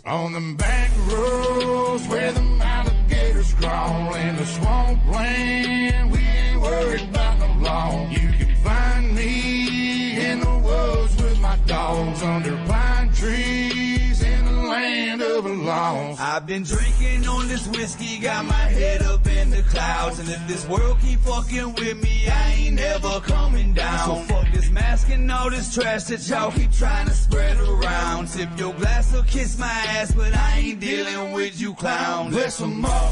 On them back roads where the alligators crawl in the swamp land, we ain't worried about no law. You can find me in the woods with my dogs under pine trees in the land of the lost. I've been drinking on this whiskey, got my head up in the clouds, and if this world keep fucking with me, I ain't never coming down. So fuck this mask and all this trash that y'all keep trying to spread around. Tip your glass or kiss my ass, but I ain't dealing with you clowns. Bless them all,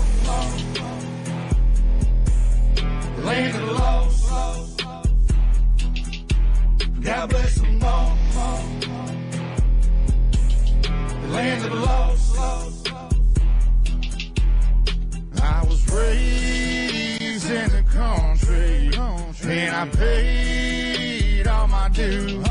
land of the lost. God bless them all, land of the lost. I was raised in the country, and I paid all my dues.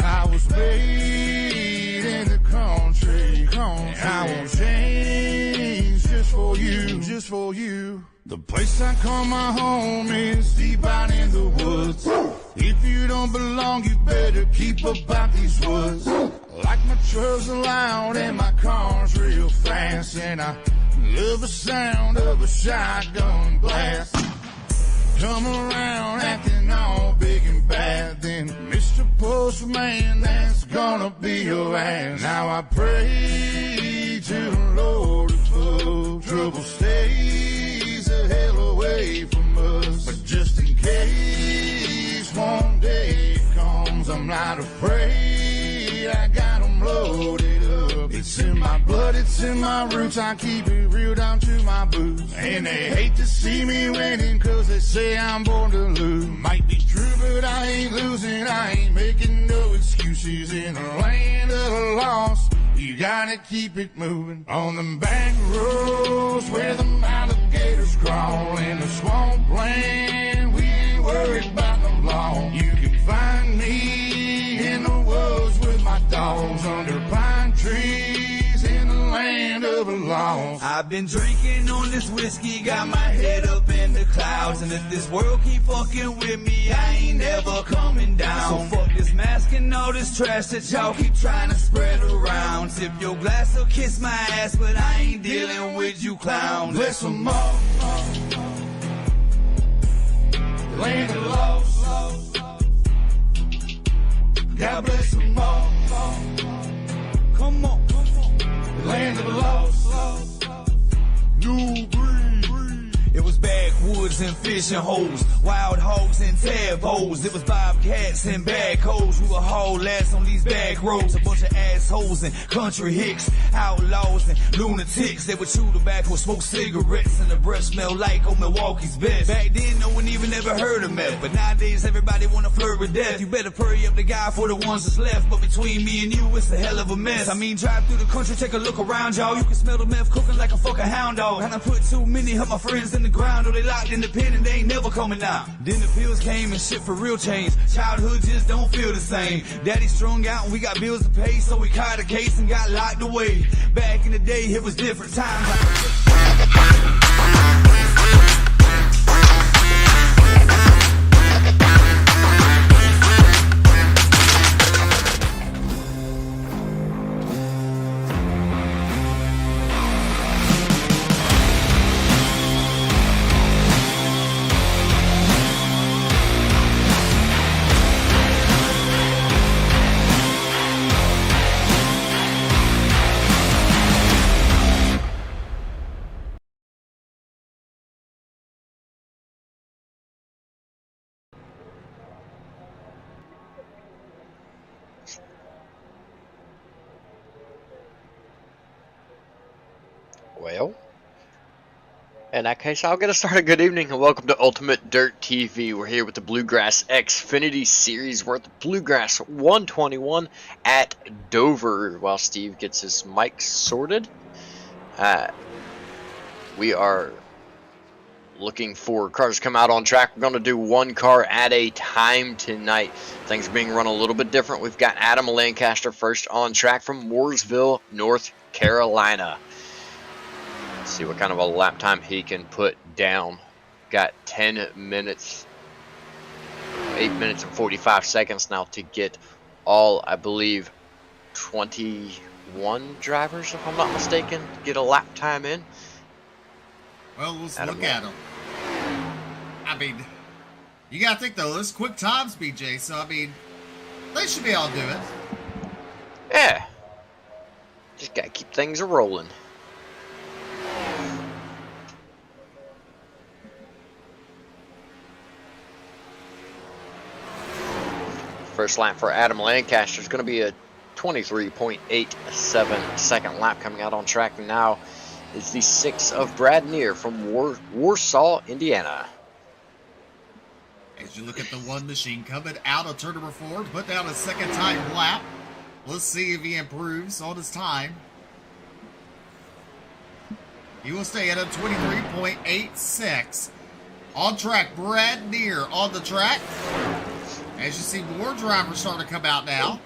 I was made in the country, and I won't change just for you. The place I call my home is deep out in the woods. If you don't belong, you better keep about these woods. Like my trucks are loud and my car's real fast, and I love the sound of a shotgun blast. Come around acting all big and bad, then Mr. Postman, that's gonna be your ass. Now I pray to the Lord if trouble stays the hell away from us. But just in case one day it comes, I'm not afraid, I got 'em loaded up. It's in my blood, it's in my roots, I keep it real down to my boots. And they hate to see me winning, cause they say I'm born to lose. Might be true, but I ain't losing, I ain't making no excuses. In the land of the lost, you gotta keep it moving. On them back roads where the alligators crawl in the swamp land, we ain't worried about no law. You can find me in the woods with my dogs under pine trees in the land of the lost. I've been drinking on this whiskey, got my head up in the clouds, and if this world keep fucking with me, I ain't never coming down. So fuck this mask and all this trash that y'all keep trying to spread around. Tip your glass or kiss my ass, but I ain't dealing with you clowns. Bless them all, land of the lost. God bless them all, Come on. land of the lost. New breed. It was backwoods and fishing holes, wild hogs and tadpoles. It was bobcats and backhoes. We were haul ass on these back roads. A bunch of assholes and country hicks, outlaws and lunatics. They would chew tobacco, smoke cigarettes, and the breath smelled like old Milwaukee's best. Back then, no one even ever heard of meth, but nowadays everybody wanna flirt with death. You better purry up the guy for the ones that's left, but between me and you, it's a hell of a mess. I mean, drive through the country, take a look around, y'all. You can smell the meth cooking like a fucking hound dog. And I put too many of my friends in the ground, or they locked in the pen and they ain't never coming out. Then the pills came and shit for real changed. Childhood just don't feel the same. Daddy strung out and we got bills to pay, so we caught a case and got locked away. Back in the day, it was different times. Well, in that case, I'll get us started. Good evening and welcome to Ultimate Dirt TV. We're here with the Bluegrass XFINITY series. We're at the Bluegrass 121 at Dover while Steve gets his mic sorted. We are looking for cars to come out on track. We're going to do one car at a time tonight. Things are being run a little bit different. We've got Adam Lancaster first on track from Mooresville, North Carolina. Let's see what kind of a lap time he can put down. Got 10 minutes, 8 minutes and 45 seconds now to get all, I believe, 21 drivers, if I'm not mistaken, get a lap time in. Well, let's look at them. I mean, you got to think, though, this quick times, BJ, so, I mean, they should be able to do it. Yeah. Just got to keep things rolling. First lap for Adam Lancaster is going to be a 23.87 second lap coming out on track now. Is the 6 of Brad Neer from Warsaw, Indiana. As you look at the one machine coming out of turn number 4 to put down a second time lap. Let's see if he improves on his time. He will stay at a 23.86. On track, Brad Neer on the track. As you see, more drivers starting to come out now.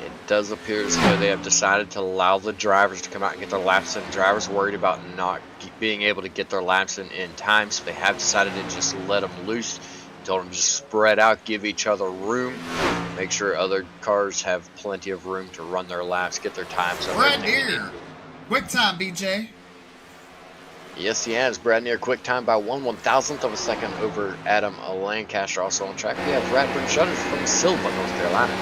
It does appear as though they have decided to allow the drivers to come out and get their laps in. Drivers worried about not being able to get their laps in time, so they have decided to just let them loose. Told them to just spread out, give each other room, make sure other cars have plenty of room to run their laps, get their times up. Brad Neer, quick time, BJ. Yes, he has. Brad Neer quick time by 1/1000th of a second over Adam Lancaster. Also on track, we have Radburn Shutters from Silva, North Carolina.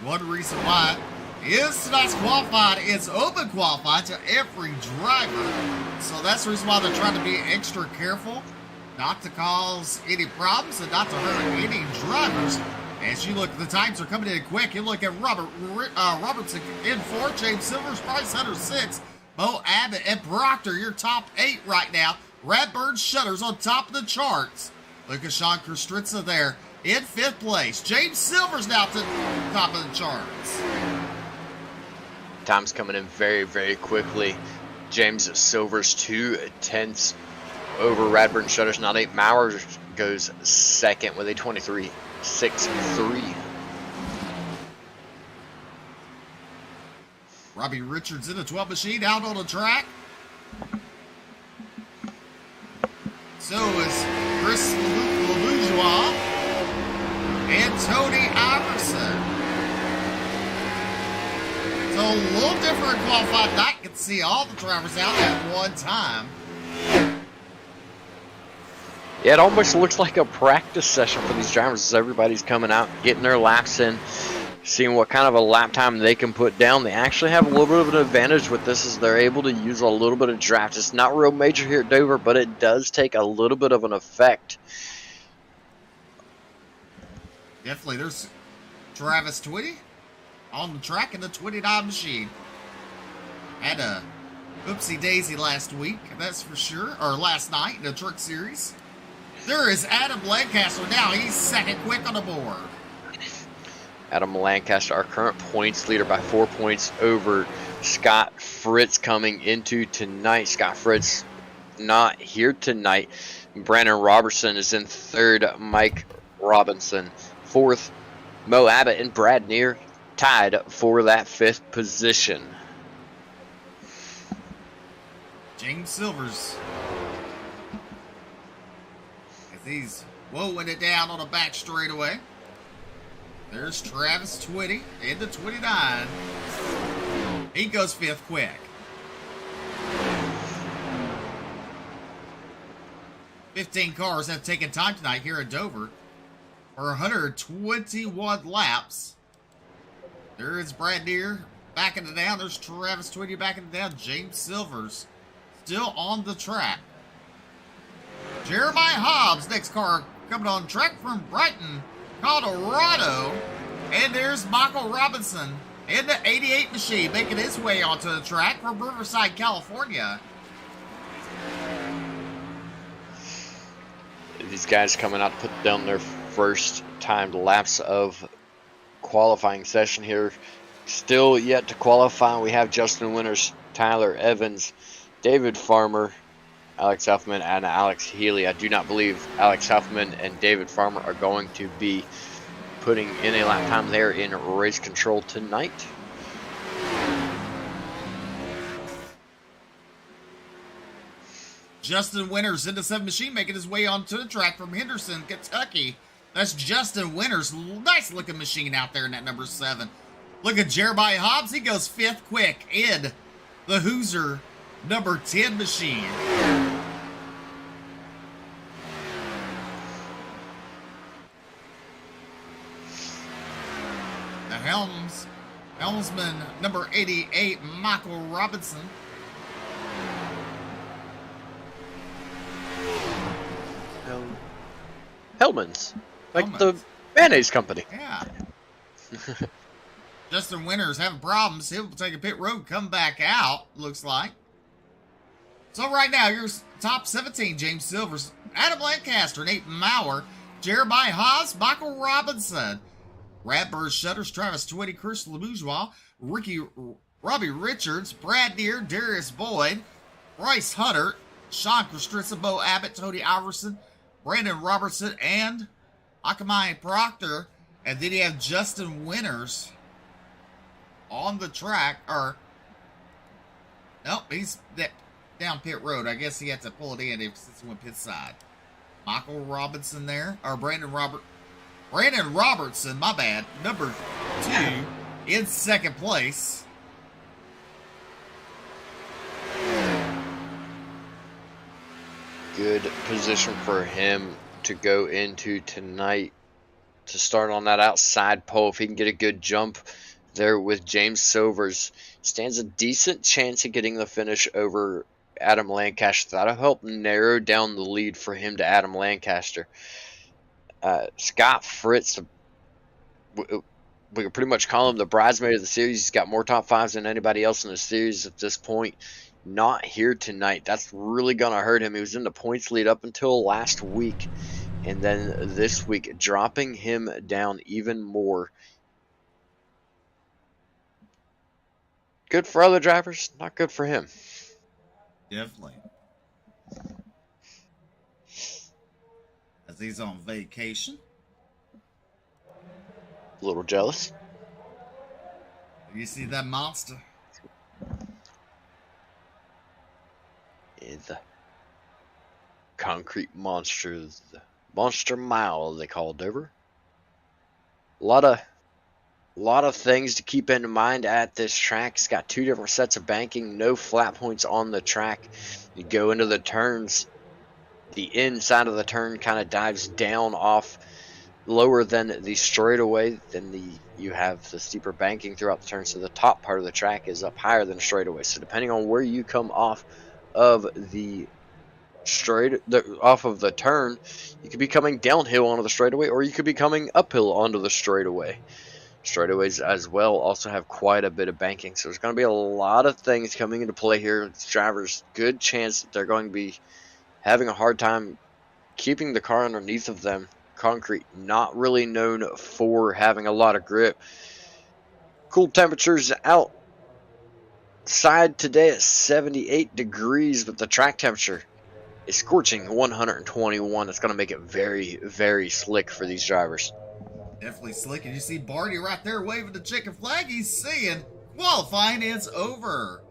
One reason why is tonight's qualifying is open qualifying to every driver. So that's the reason why they're trying to be extra careful, not to cause any problems and not to hurt any drivers. As you look, the times are coming in quick. You look at Robertson in 4, James Silvers, Bryce Hunter 6, Bo Abbott and Proctor, your top 8 right now. Radburn Shutters on top of the charts. Look at Sean Kostritza there in 5th place. James Silvers now to the top of the charts. Time's coming in very, very quickly. James Silvers 2/10 over Radburn Shutters. Not 8. Maurer goes second with a 23.63. Robbie Richards in the 12 machine out on the track. So is Chris LeBourgeois and Tony Iverson. So a little different qualified night. You can see all the drivers out at one time. Yeah, it almost looks like a practice session for these drivers as everybody's coming out, getting their laps in, seeing what kind of a lap time they can put down. They actually have a little bit of an advantage with this as they're able to use a little bit of draft. It's not real major here at Dover, but it does take a little bit of an effect. Definitely. There's Travis Twitty on the track in the 29 machine. Had a oopsie daisy last week, that's for sure, or last night in the Truck Series. There is Adam Lancaster now. He's second quick on the board. Adam Lancaster, our current points leader by 4 points over Scott Fritz coming into tonight. Scott Fritz not here tonight. Brandon Robertson is in 3rd. Mike Robinson 4th. Mo Abbott and Brad Neer tied for that 5th position. James Silvers, as he's woeing it down on the back straightaway. There's Travis Twitty in the 29. He goes 5th quick. 15 cars have taken time tonight here at Dover for 121 laps. There is Brad Neer backing it down. There's Travis Twitty backing it down. James Silvers still on the track. Jeremiah Hobbs, next car coming on track from Brighton, Colorado. And there's Michael Robinson in the 88 machine making his way onto the track from Riverside, California. These guys coming out to put down their first timed laps of qualifying session here. Still yet to qualify. We have Justin Winters, Tyler Evans, David Farmer, Alex Huffman, and Alex Healy. I do not believe Alex Huffman and David Farmer are going to be putting in a lap time there in race control tonight. Justin Winters into 7 machine, making his way onto the track from Henderson, Kentucky. That's Justin Winters. Nice looking machine out there in that number 7. Look at Jeremiah Hobbs. He goes 5th quick in the Hoosier number 10 machine. The helmsman number 88, Michael Robinson. Hellman's, like the mayonnaise company. Yeah. Justin Winters having problems. He'll take a pit road, come back out, looks like. So right now, your top 17, James Silvers, Adam Lancaster, Nate Maurer, Jeremiah Haas, Michael Robinson, Radbird Shutters, Travis Twitty, Chris LeBourgeois, Robbie Richards, Brad Deere, Darius Boyd, Bryce Hunter, Sean Christensen, Bo Abbott, Tony Iverson, Brandon Robertson, and Akamai Proctor. And then you have Justin Winters on the track. Or, nope, he's down pit road. I guess he had to pull it in since he went pit side. Michael Robinson there. Or Brandon Robertson, my bad. Number 2 in 2nd place. Good position for him to go into tonight to start on that outside pole. If he can get a good jump there with James Silvers, stands a decent chance of getting the finish over Adam Lancaster. That'll help narrow down the lead for him to Adam Lancaster. Scott Fritz, we can pretty much call him the bridesmaid of the series. He's got more top 5s than anybody else in the series at this point. Not here tonight. That's really going to hurt him. He was in the points lead up until last week. And then this week, dropping him down even more. Good for other drivers, not good for him. Definitely. As he's on vacation. A little jealous. You see that monster? The concrete monsters, the monster mile they called over. A lot of things to keep in mind at this track. It's got 2 different sets of banking, no flat points on the track. You go into the turns, the inside of the turn kind of dives down off lower than the straightaway. Then you have the steeper banking throughout the turn, so the top part of the track is up higher than straightaway. So depending on where you come off of the turn, you could be coming downhill onto the straightaway, or you could be coming uphill onto the straightaway. Straightaways as well also have quite a bit of banking, so there's going to be a lot of things coming into play here. Drivers, good chance that they're going to be having a hard time keeping the car underneath of them. Concrete, not really known for having a lot of grip. Cool temperatures out outside today at 78 degrees, but the track temperature is scorching 121. It's going to make it very, very slick for these drivers. Definitely slick. And you see Barney right there waving the chicken flag. He's saying qualifying is over.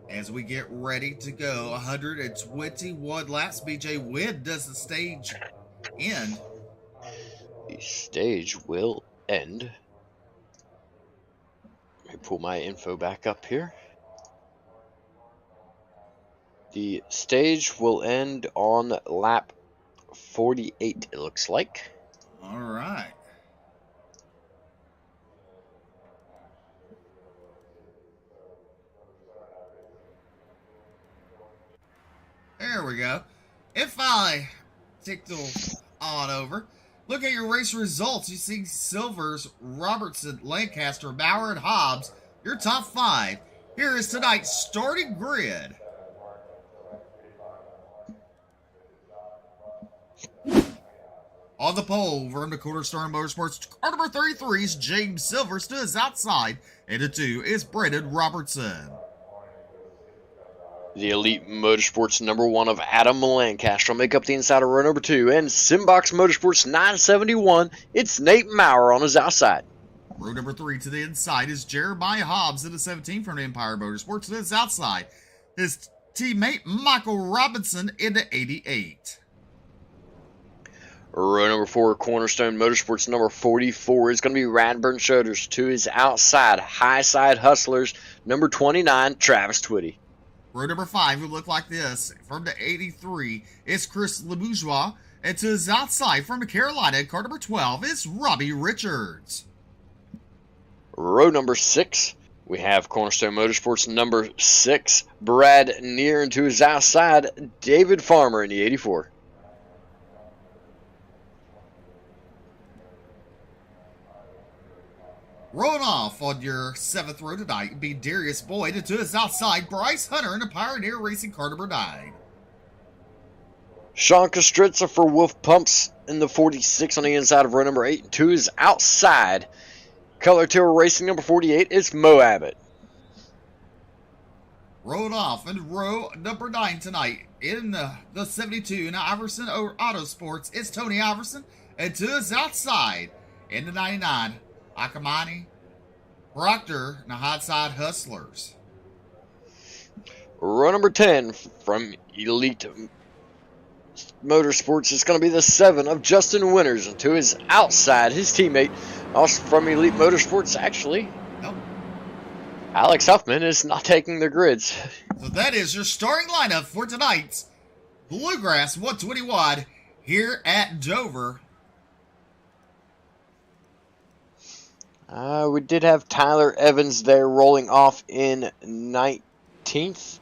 As we get ready to go, 121 laps. BJ, when does the stage end? The stage will end. Let me pull my info back up here. The stage will end on lap 48, it looks like. All right. There we go. If I tickle on over, look at your race results. You see Silvers, Robertson, Lancaster, Bauer, and Hobbs. Your top 5. Here is tonight's starting grid. On the pole, from the Cornerstone Motorsports, car number 33 is James Silvers. To his outside, and the 2 is Brandon Robertson. The Elite Motorsports number 1 of Adam Lancaster will make up the inside of row number 2. And Simbox Motorsports 971, it's Nate Maurer on his outside. Row number 3 to the inside is Jeremiah Hobbs in the 17 from Empire Motorsports. To his outside, his teammate Michael Robinson in the 88. Row number 4, Cornerstone Motorsports number 44 is going to be Radburn Shutters. To his outside, High Side Hustlers number 29, Travis Twitty. Row number 5 will look like this. From the 83 is Chris LeBourgeois. And to his outside from the Carolina, car number 12 is Robbie Richards. Row number 6, we have Cornerstone Motorsports number 6, Brad Neer. And to his outside, David Farmer in the 84. Rolling off on your 7th row tonight will be Darius Boyd, and to his outside, Bryce Hunter in the Pioneer Racing car number 9. Sean Kostritza for Wolf Pumps in the 46 on the inside of row number 8. And to his outside, Color Terror Racing number 48 is Mo Abbott. Rolling off in row number 9 tonight in the 72 in Iverson Autosports, it's Tony Iverson, and to his outside in the 99, Akamani Proctor and the Hot Side Hustlers. Row number 10 from Elite Motorsports is going to be the 7 of Justin Winters. And to his outside, his teammate, also from Elite Motorsports, actually, Nope. Alex Huffman is not taking the grids. So that is your starting lineup for tonight's Bluegrass 121 here at Dover. We did have Tyler Evans there rolling off in 19th.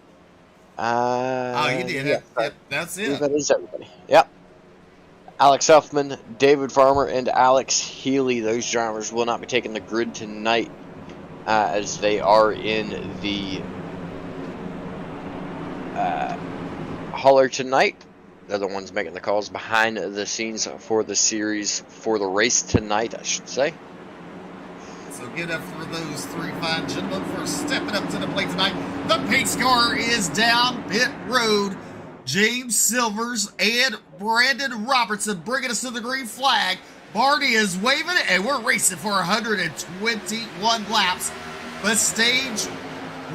Oh, you did. Yeah, Yep, that's it. that is everybody. Yep. Alex Huffman, David Farmer, and Alex Healy. Those drivers will not be taking the grid tonight as they are in the hauler tonight. They're the ones making the calls behind the scenes for the series, for the race tonight, I should say. So give it up for those 3 fine gentlemen for stepping up to the plate tonight. The pace car is down pit road. James Silvers and Brandon Robertson bringing us to the green flag. Barney is waving it, and we're racing for 121 laps. But stage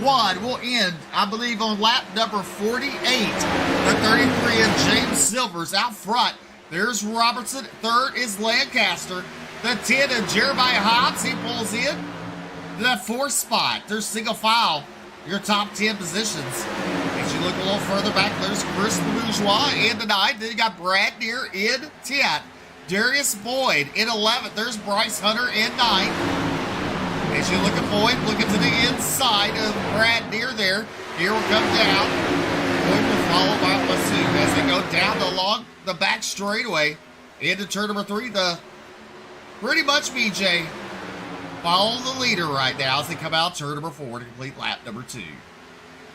1 will end, I believe, on lap number 48. The 33 of James Silvers out front. There's Robertson. Third is Lancaster. The 10 of Jeremiah Hobbs, he pulls in to that 4th spot. There's single file, your top 10 positions. As you look a little further back, there's Chris Bourgeois in the 9th. Then you got Brad Neer in 10th. Darius Boyd in 11th. There's Bryce Hunter in 9th. As you look at Boyd, looking to the inside of Brad Neer there. Here will come down. Boyd will follow by Masood as they go down along the back straightaway into turn number 3. Pretty much BJ following the leader right now as they come out turn number 4 to complete lap number 2.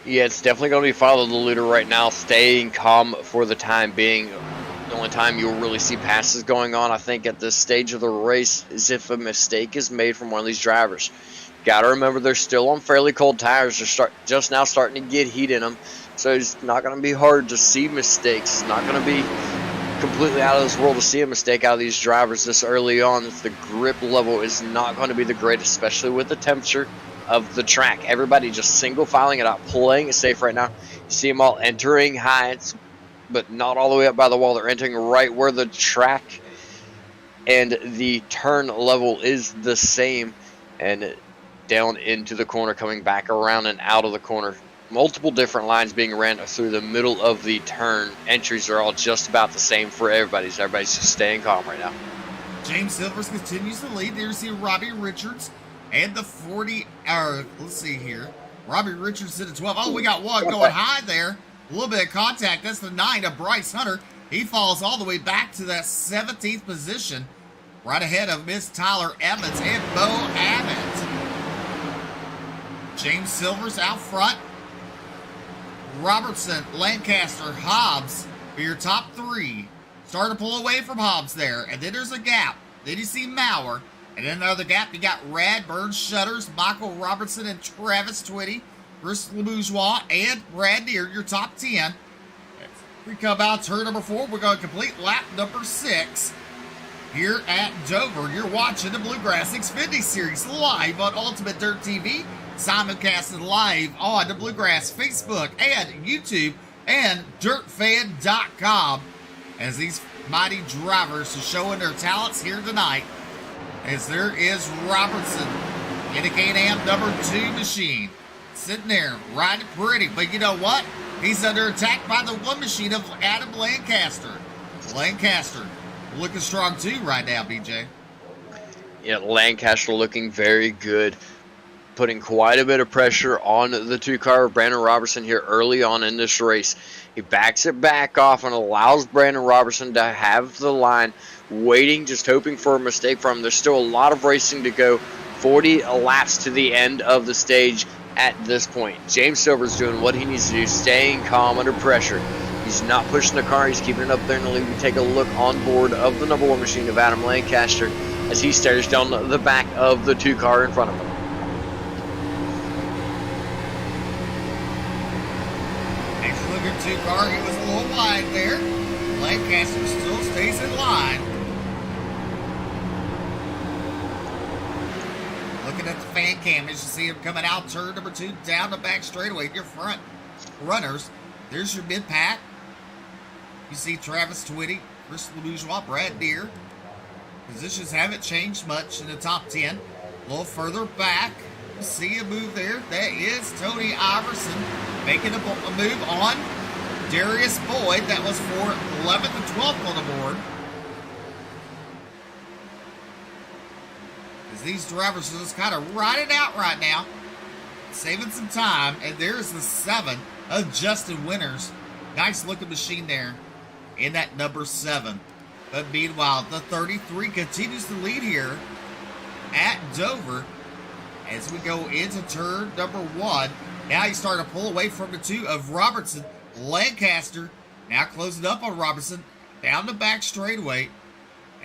Yeah, it's definitely going to be following the leader right now, staying calm for the time being. The only time you'll really see passes going on, I think, at this stage of the race is if a mistake is made from one of these drivers. Got to remember they're still on fairly cold tires. They're just now starting to get heat in them, so it's not going to be hard to see mistakes. It's not going to be completely out of this world to see a mistake out of these drivers this early on. The grip level is not going to be the greatest, especially with the temperature of the track. Everybody just single filing it out, playing it safe right now. You see them all entering high, but not all the way up by the wall. They're entering right where the track and the turn level is the same, and down into the corner, coming back around and out of the corner. Multiple different lines being ran through the middle of the turn. Entries are all just about the same for everybody. So everybody's just staying calm right now. James Silvers continues to lead. There's the Robbie Richards and the 40. Let's see here. Robbie Richards to the 12. Oh, we got one going high there. A little bit of contact. That's the 9 of Bryce Hunter. He falls all the way back to that 17th position, right ahead of Miss Tyler Evans and Bo Abbott. James Silvers out front. Robertson, Lancaster, Hobbs are your top 3. Start to pull away from Hobbs there. And then there's a gap. Then you see Maurer. And then another gap. You got Radburn, Shutters, Michael Robertson, and Travis Twitty. Chris LeBourgeois, and Brad Neer, your top 10. We come out turn number 4. We're going to complete lap number 6 here at Dover. You're watching the Bluegrass XFINITY Series live on Ultimate Dirt TV, simulcasted live on the Bluegrass Facebook and YouTube and DirtFan.com as these mighty drivers are showing their talents here tonight. As there is Robertson in a Can-Am number 2 machine, sitting there riding pretty, but you know what? He's under attack by the 1 machine of Adam Lancaster. Lancaster looking strong too right now, BJ. Yeah, Lancaster looking very good, putting quite a bit of pressure on the 2-car of Brandon Robertson here early on in this race. He backs it back off and allows Brandon Robertson to have the line, waiting, just hoping for a mistake from him. There's still a lot of racing to go. 40 laps to the end of the stage at this point. James Silver's doing what he needs to do, staying calm under pressure. He's not pushing the car. He's keeping it up there in the lead. We take a look on board of the number 1 machine of Adam Lancaster as he stares down the back of the 2-car in front of him. Next look at 2-car, he was a little wide there. Lancaster still stays in line. Looking at the fan cam, as you see him coming out turn number 2 down the back straightaway. Your front runners. There's your mid-pack. You see Travis Twitty, Chris LeBourgeois, Brad Neer. Positions haven't changed much in the top 10. A little further back, you see a move there. That is Tony Iverson making a move on Darius Boyd. That was for 11th and 12th on the board. As these drivers are just kind of riding out right now, saving some time. And there's the 7 of Justin Winters. Nice looking machine there in that number 7. But meanwhile, the 33 continues to lead here at Dover as we go into turn number 1. Now he's starting to pull away from the 2 of Robertson. Lancaster now closing up on Robertson down the back straightaway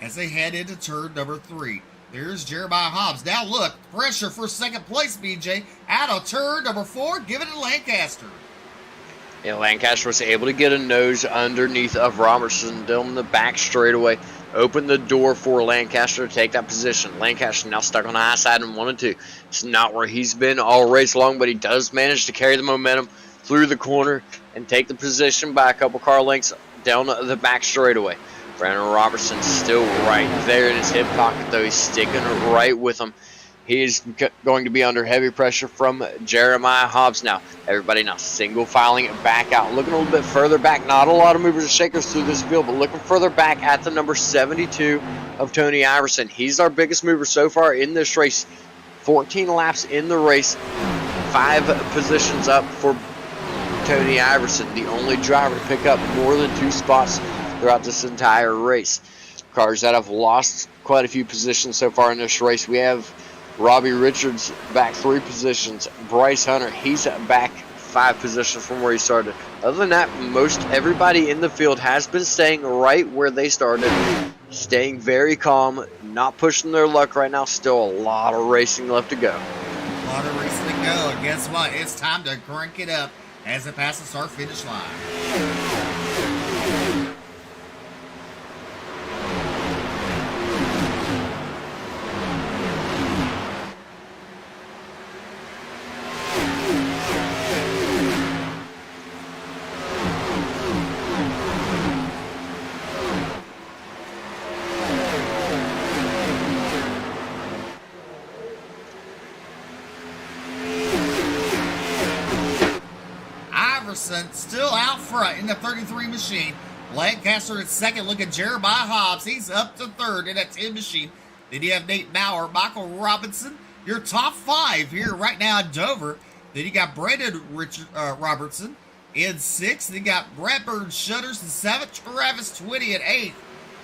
as they head into turn number 3. There's Jeremiah Hobbs. Now look, pressure for second place, BJ. Out of turn number 4, give it to Lancaster. Yeah, Lancaster was able to get a nose underneath of Robertson down the back straightaway. Opened the door for Lancaster to take that position. Lancaster now stuck on the high side in 1 and 2. It's not where he's been all race long, but he does manage to carry the momentum through the corner and take the position by a couple car lengths down the back straightaway. Brandon Robertson still right there in his hip pocket, though. He's sticking right with him. He is going to be under heavy pressure from Jeremiah Hobbs now. Everybody now single filing it back out. Looking a little bit further back. Not a lot of movers and shakers through this field, but looking further back at the number 72 of Tony Iverson. He's our biggest mover so far in this race. 14 laps in the race. 5 positions up for Tony Iverson, the only driver to pick up more than 2 spots throughout this entire race. Cars that have lost quite a few positions so far in this race. We have Robbie Richards back 3 positions. Bryce Hunter, he's back 5 positions from where he started. Other than that, most everybody in the field has been staying right where they started, staying very calm, not pushing their luck right now. Still a lot of racing left to go. A lot of racing to go, and guess what? It's time to crank it up as it passes the start-finish line. Still out front in the 33 machine. Lancaster in second. Look at Jeremiah Hobbs. He's up to third in that 10 machine. Then you have Nate Bauer, Michael Robinson. Your top 5 here right now in Dover. Then you got Brandon Robertson in 6th. Then you got Bradburn Shutters in 7th. Travis Twitty at 8th.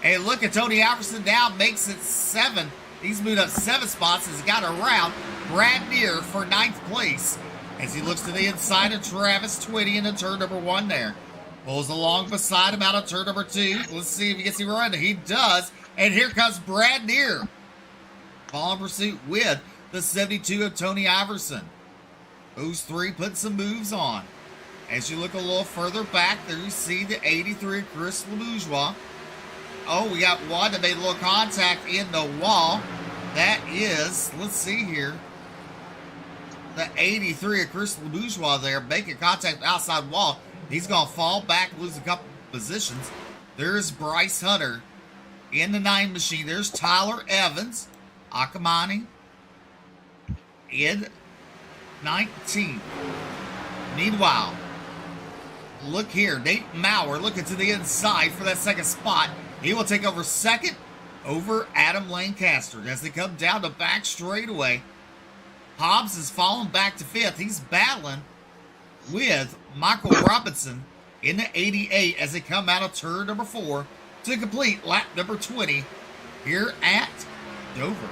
And look at Tony Iverson now makes it 7. He's moved up 7 spots as he got around Brad Neer for 9th place. As he looks to the inside of Travis Twitty into turn number 1 there. Pulls along beside him out of turn number 2. Let's see if he gets him run. He does. And here comes Brad Neer. Following pursuit with the 72 of Tony Iverson. Those three put some moves on. As you look a little further back, there you see the 83 Chris LeBourgeois. Oh, we got one that made a little contact in the wall. That is, let's see here, the 83 of Chris LeBourgeois there making contact with the outside wall. He's going to fall back, lose a couple positions. There's Bryce Hunter in the 9 machine. There's Tyler Evans, Akamani in 19. Meanwhile, look here, Nate Maurer looking to the inside for that second spot. He will take over second over Adam Lancaster as they come down the back straightaway. Hobbs is falling back to 5th. He's battling with Michael Robinson in the 88 as they come out of turn number 4 to complete lap number 20 here at Dover.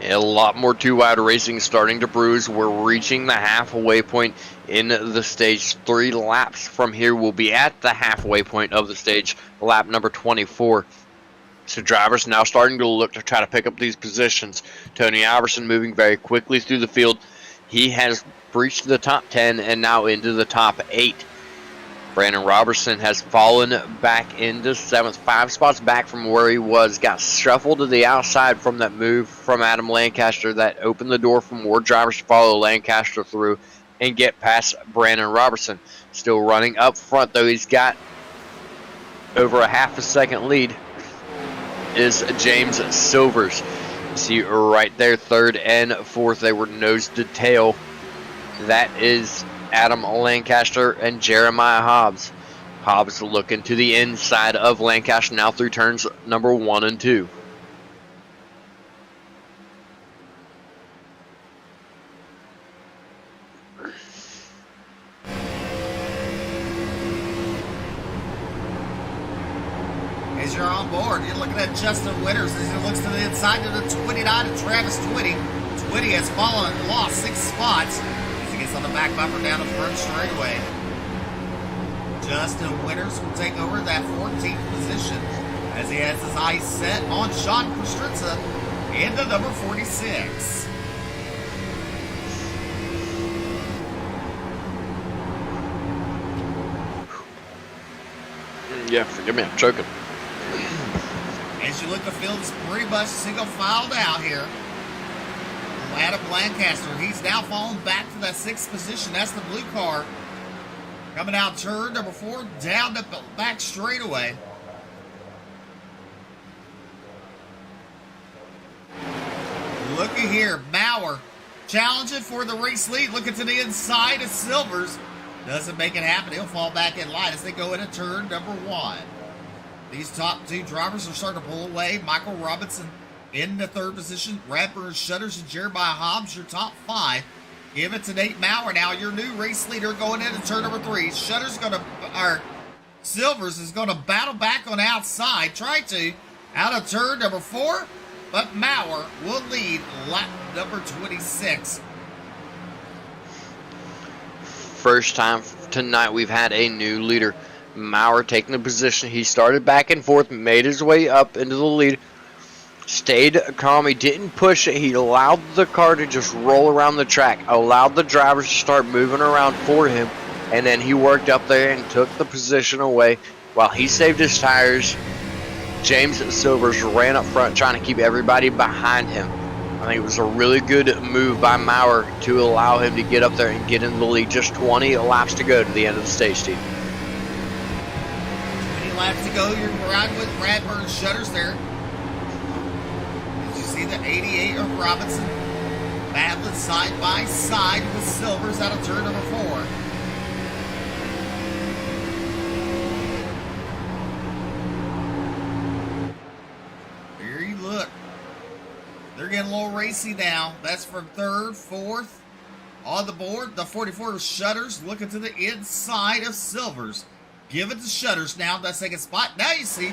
A lot more two-wide racing starting to bruise. We're reaching the halfway point in the stage. 3 laps from here. We'll be at the halfway point of the stage, lap number 24. So drivers now starting to look to try to pick up these positions. Tony Iverson moving very quickly through the field. He has breached the top 10 and now into the top 8. Brandon Robertson has fallen back into 7th, 5 spots back from where he was. Got shuffled to the outside from that move from Adam Lancaster that opened the door for more drivers to follow Lancaster through and get past Brandon Robertson. Still running up front, though. He's got over a half a second lead is James Silvers. See right there, 3rd and 4th. They were nose to tail. That is Adam Lancaster and Jeremiah Hobbs. Hobbs looking to the inside of Lancaster now through turns number 1 and 2. As you're on board, you're looking at Justin Winters as he looks to the inside to the 29 and Travis 20. 20 has fallen and lost 6 spots. Gets on the back bumper down the front straightaway. Justin Winters will take over that 14th position as he has his eyes set on Sean Kostritza into number 46. Yeah, forgive me, I'm choking. As you look, the field is pretty much single filed out here. Adam Lancaster, he's now falling back to that 6th position. That's the blue car. Coming out turn number 4, down the back straightaway. Looky here, Maurer challenging for the race lead. Looking to the inside of Silvers. Doesn't make it happen. He'll fall back in line as they go into turn number 1. These top 2 drivers are starting to pull away. Michael Robinson in the 3rd position. Radburn Shutters and Jeremiah Hobbs, your top 5. Give it to Nate Maurer now, your new race leader going into turn number 3. Silvers is going to battle back on the outside. Try to out of turn number 4, but Maurer will lead lap number 26. First time tonight we've had a new leader. Maurer taking the position. He started back and forth, made his way up into the lead. Stayed calm. He didn't push it. He allowed the car to just roll around the track. Allowed the drivers to start moving around for him. And then he worked up there and took the position away. While he saved his tires, James Silvers ran up front trying to keep everybody behind him. I think it was a really good move by Maurer to allow him to get up there and get into the lead. Just 20 laps to go to the end of the stage, team. 20 laps to go. You're riding with Radburn Shutters there. See the 88 of Robinson battling side by side with Silvers out of turn number 4. There you look. They're getting a little racy now. That's from 3rd, 4th on the board. The 44 of Shutters looking to the inside of Silvers. Give it to Shutters now, that 2nd spot. Now you see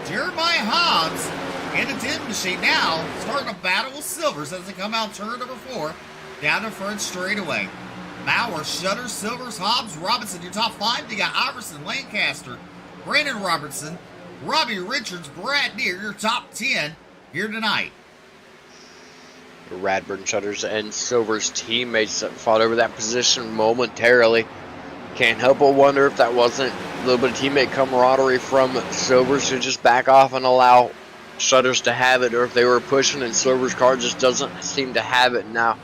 Jeremiah Hobbs in the 10 machine now starting to battle with Silvers as they come out turn number 4 down the front straightaway. Maurer, Shutters, Silvers, Hobbs, Robinson, your top 5. You got Iverson, Lancaster, Brandon Robertson, Robbie Richards, Brad Neer, your top 10 here tonight. Radburn Shutters and Silver's teammates that fought over that position momentarily. Can't help but wonder if that wasn't a little bit of teammate camaraderie from Silver's to just back off and allow Shutters to have it, or if they were pushing and Silver's car just doesn't seem to have it now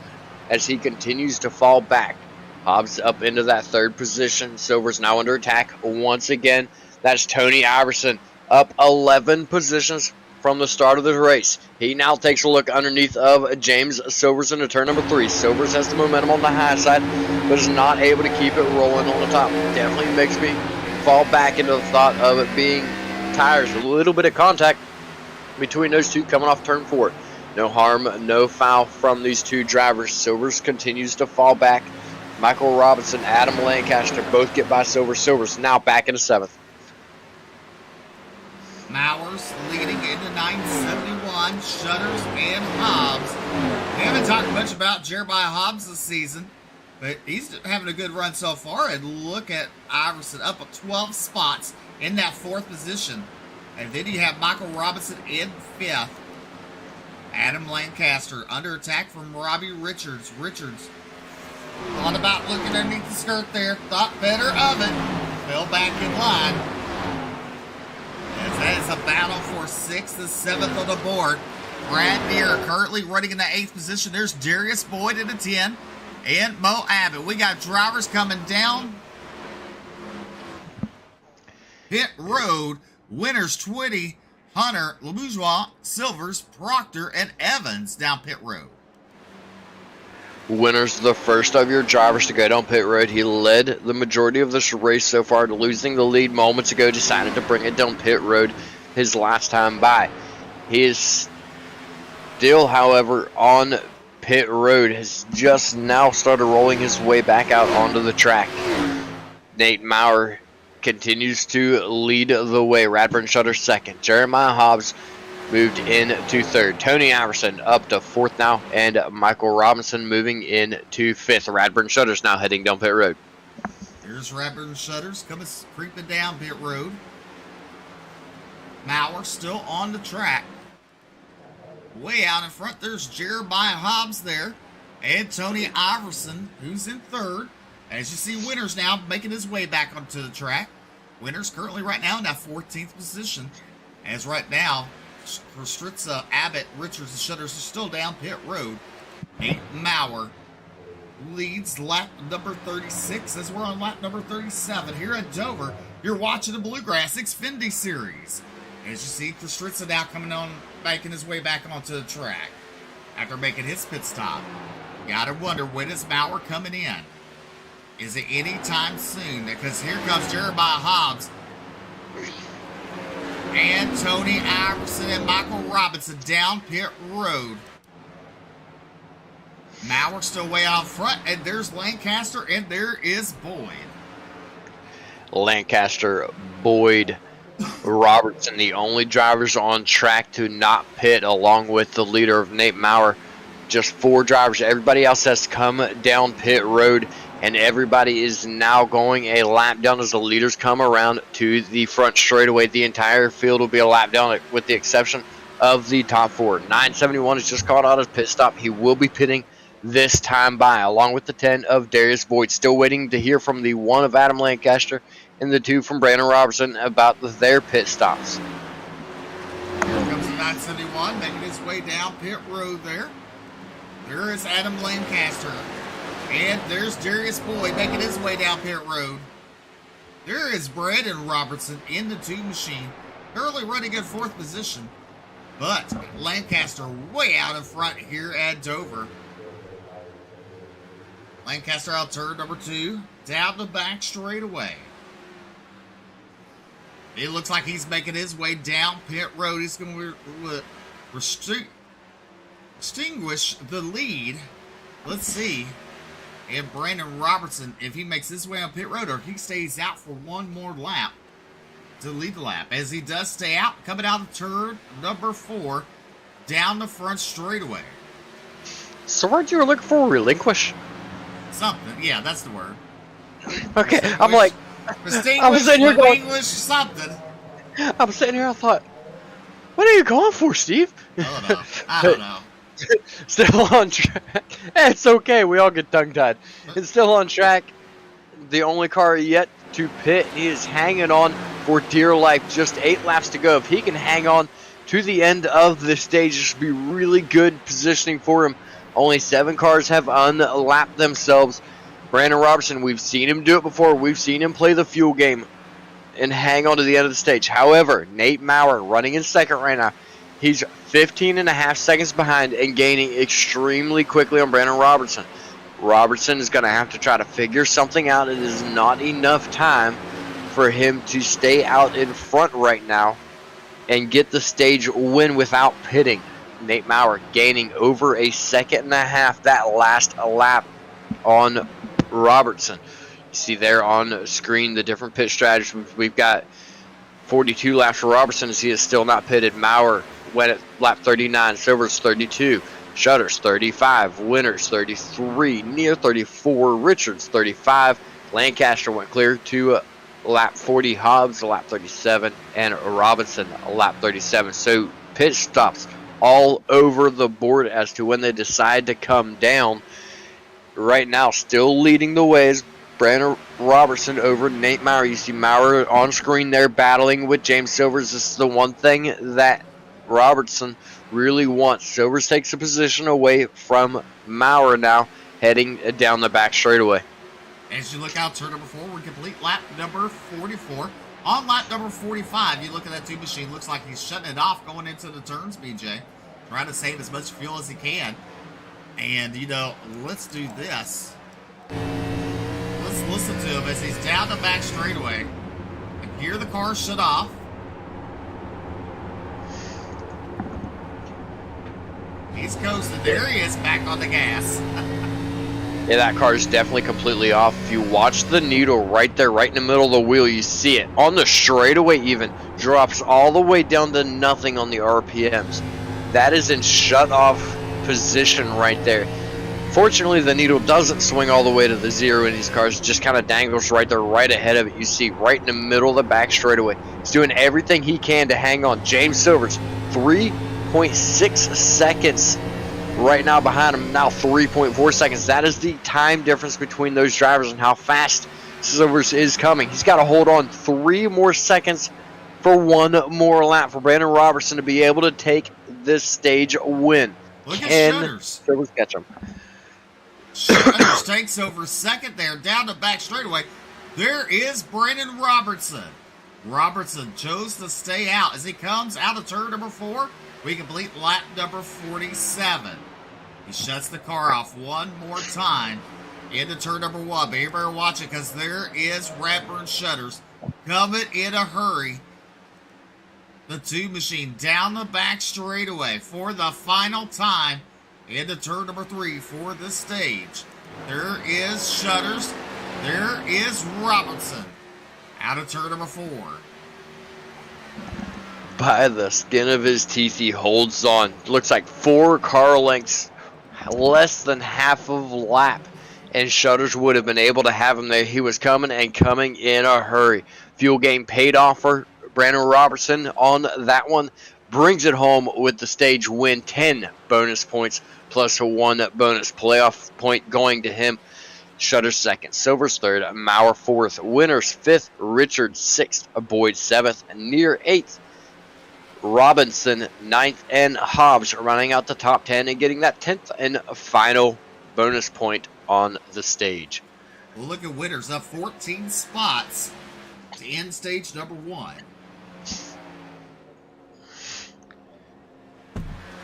as he continues to fall back. Hobbs up into that third position. Silver's now under attack once again. That's Tony Iverson up 11 positions from the start of the race. He now takes a look underneath of James Silvers into turn number 3. Silvers has the momentum on the high side, but is not able to keep it rolling on the top. Definitely makes me fall back into the thought of it being tires. A little bit of contact between those two coming off turn 4. No harm, no foul from these two drivers. Silvers continues to fall back. Michael Robinson, Adam Lancaster both get by Silvers. Silvers now back into 7th. Mowers leading into 971. Shutters and Hobbs. We haven't talked much about Jeremiah Hobbs this season, but he's having a good run so far. And look at Iverson up 12 spots in that 4th position. And then you have Michael Robinson in 5th. Adam Lancaster under attack from Robbie Richards. Richards on about looking underneath the skirt there. Thought better of it. Fell back in line. As that is a battle for 6th and 7th on the board. Brad Deere currently running in the 8th position. There's Darius Boyd in the 10. And Mo Abbott. We got drivers coming down pit road. Winners 20, Hunter, LeBourgeois, Silvers, Proctor, and Evans down pit road. Winner's the first of your drivers to go down pit road. He led the majority of this race so far, losing the lead moments ago, decided to bring it down pit road his last time by. He is still, however, on pit road, has just now started rolling his way back out onto the track. Nate Maurer continues to lead the way. Radburn Shutters 2nd. Jeremiah Hobbs moved in to 3rd. Tony Iverson up to 4th now, and Michael Robinson moving in to 5th. Radburn Shutters now heading down pit road. Here's Radburn Shutters coming creeping down pit road. Maurer still on the track. Way out in front, there's Jeremiah Hobbs there, and Tony Iverson, who's in 3rd. As you see, Winters now making his way back onto the track. Winters currently right now in that 14th position. As right now, Kostritza, Abbott, Richards, and Shutters are still down pit road. Nate Maurer leads lap number 36 as we're on lap number 37 here at Dover. You're watching the Bluegrass XFINITY Series. As you see, Kostritza now coming on, making his way back onto the track after making his pit stop. Gotta wonder, when is Maurer coming in? Is it any time soon? Because here comes Jeremiah Hobbs and Tony Iverson and Michael Robinson down pit road. Maurer still way out front, and there's Lancaster, and there is Boyd. Lancaster, Boyd, Robertson, the only drivers on track to not pit, along with the leader of Nate Maurer. Just 4 drivers. Everybody else has come down pit road, and everybody is now going a lap down as the leaders come around to the front straightaway. The entire field will be a lap down with the exception of the top 4. 971 has just called out his pit stop. He will be pitting this time by, along with the 10 of Darius Boyd. Still waiting to hear from the 1 of Adam Lancaster and the 2 from Brandon Robertson about their pit stops. Here comes the 971 making his way down pit road there. There is Adam Lancaster. And there's Darius Boyd making his way down pit road. There is Brandon Robertson in the 2 machine, currently running in 4th position. But Lancaster way out in front here at Dover. Lancaster out turn number 2, down the back straightaway. It looks like he's making his way down pit road. He's going to extinguish the lead. Let's see if Brandon Robertson, if he makes his way on pit road, or if he stays out for one more lap to lead the lap. As he does stay out, coming out of turn number 4, down the front straightaway. So what you were looking for? Relinquish? Something. Yeah, that's the word. Okay, I'm like, I was sitting here going, English something. I'm sitting here, I thought, what are you going for, Steve? I don't know. Still on track. It's okay. We all get tongue-tied. It's still on track. The only car yet to pit. He is hanging on for dear life. Just 8 laps to go. If he can hang on to the end of the stage, this would be really good positioning for him. Only 7 cars have unlapped themselves. Brandon Robertson, we've seen him do it before. We've seen him play the fuel game and hang on to the end of the stage. However, Nate Maurer running in second right now. He's 15.5 seconds behind and gaining extremely quickly on Brandon Robertson. Robertson is going to have to try to figure something out. It is not enough time for him to stay out in front right now and get the stage win without pitting. Nate Maurer gaining over a second and a half that last lap on Robertson. You see there on screen the different pit strategies. We've got 42 laps for Robertson as he is still not pitted. Maurer went at lap 39, Silver's 32, Shutters 35, Winters 33, Near 34, Richards 35, Lancaster went clear to lap 40, Hobbs lap 37, and Robinson lap 37. So pit stops all over the board as to when they decide to come down. Right now, still leading the way is Brandon Robertson over Nate Maurer. You see Maurer on screen there battling with James Silvers. This is the one thing that Robertson really wants. Silvers takes a position away from Maurer now, heading down the back straightaway. As you look out, turn number 4, we complete lap number 44. On lap number 45, you look at that 2 machine. Looks like he's shutting it off going into the turns, BJ. Trying to save as much fuel as he can. And, you know, let's do this. Let's listen to him as he's down the back straightaway. And hear the car shut off. He's coasting. There he is, back on the gas. Yeah, that car is definitely completely off. If you watch the needle right there, right in the middle of the wheel, you see it. On the straightaway even, drops all the way down to nothing on the RPMs. That is in shut-off position right there. Fortunately, the needle doesn't swing all the way to the 0 in these cars. It just kind of dangles right there, right ahead of it. You see right in the middle of the back straightaway. He's doing everything he can to hang on. James Silvers, 3.6 seconds right now behind him. Now 3.4 seconds. That is the time difference between those drivers and how fast Silvers is coming. He's got to hold on 3 more seconds for 1 more lap for Brandon Robertson to be able to take this stage win. Look at Shutters. Silvers catch him. Shutters takes over second there, down the back straightaway. There is Brandon Robertson. Robertson chose to stay out. As he comes out of turn number 4, we complete lap number 47. He shuts the car off 1 more time into turn number 1. But you better watch it because there is Radburn Shutters coming in a hurry. The 2 machine down the back straightaway for the final time into turn number 3 for this stage. There is Shutters. There is Robertson out of turn number 4. By the skin of his teeth, he holds on. Looks like 4 car lengths, less than half of a lap, and Shutters would have been able to have him there. He was coming and coming in a hurry. Fuel game paid off for Brandon Robertson on that one. Brings it home with the stage win. 10 bonus points plus 1 bonus playoff point going to him. Shutters second, Silver's third, Maurer fourth, Winters fifth, Richards sixth, Boyd seventh, Near eighth, Robinson ninth, and Hobbs running out the top 10 and getting that 10th and final bonus point on the stage. We'll look at Winters up 14 spots to end stage number 1.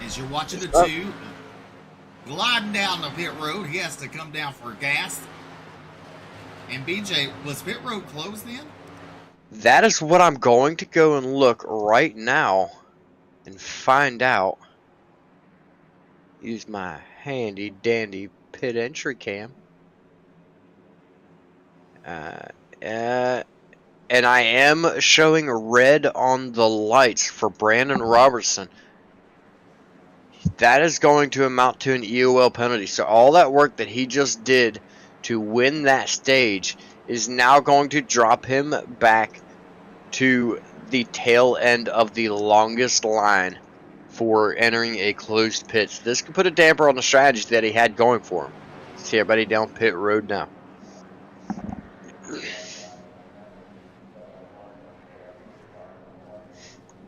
As you're watching the 2 gliding down the pit road, he has to come down for gas. And BJ, was pit road closed then? That is what I'm going to go and look right now and find out. Use my handy dandy pit entry cam. And I am showing red on the lights for Brandon Robertson. That is going to amount to an EOL penalty. So all that work that he just did to win that stage is now going to drop him back to the tail end of the longest line before entering a closed pits. This could put a damper on the strategy that he had going for him. See everybody down pit road now.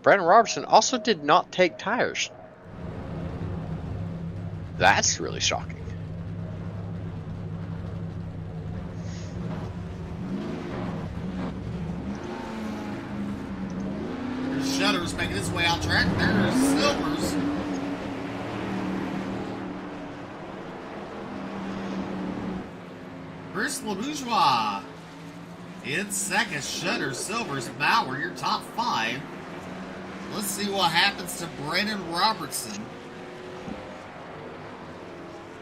Brandon Robertson also did not take tires. That's really shocking. There's Shutters making his way out track. There's Silvers. Chris LeBourgeois in second. Shutters, Silvers, Bauer, your top 5. Let's see what happens to Brandon Robertson.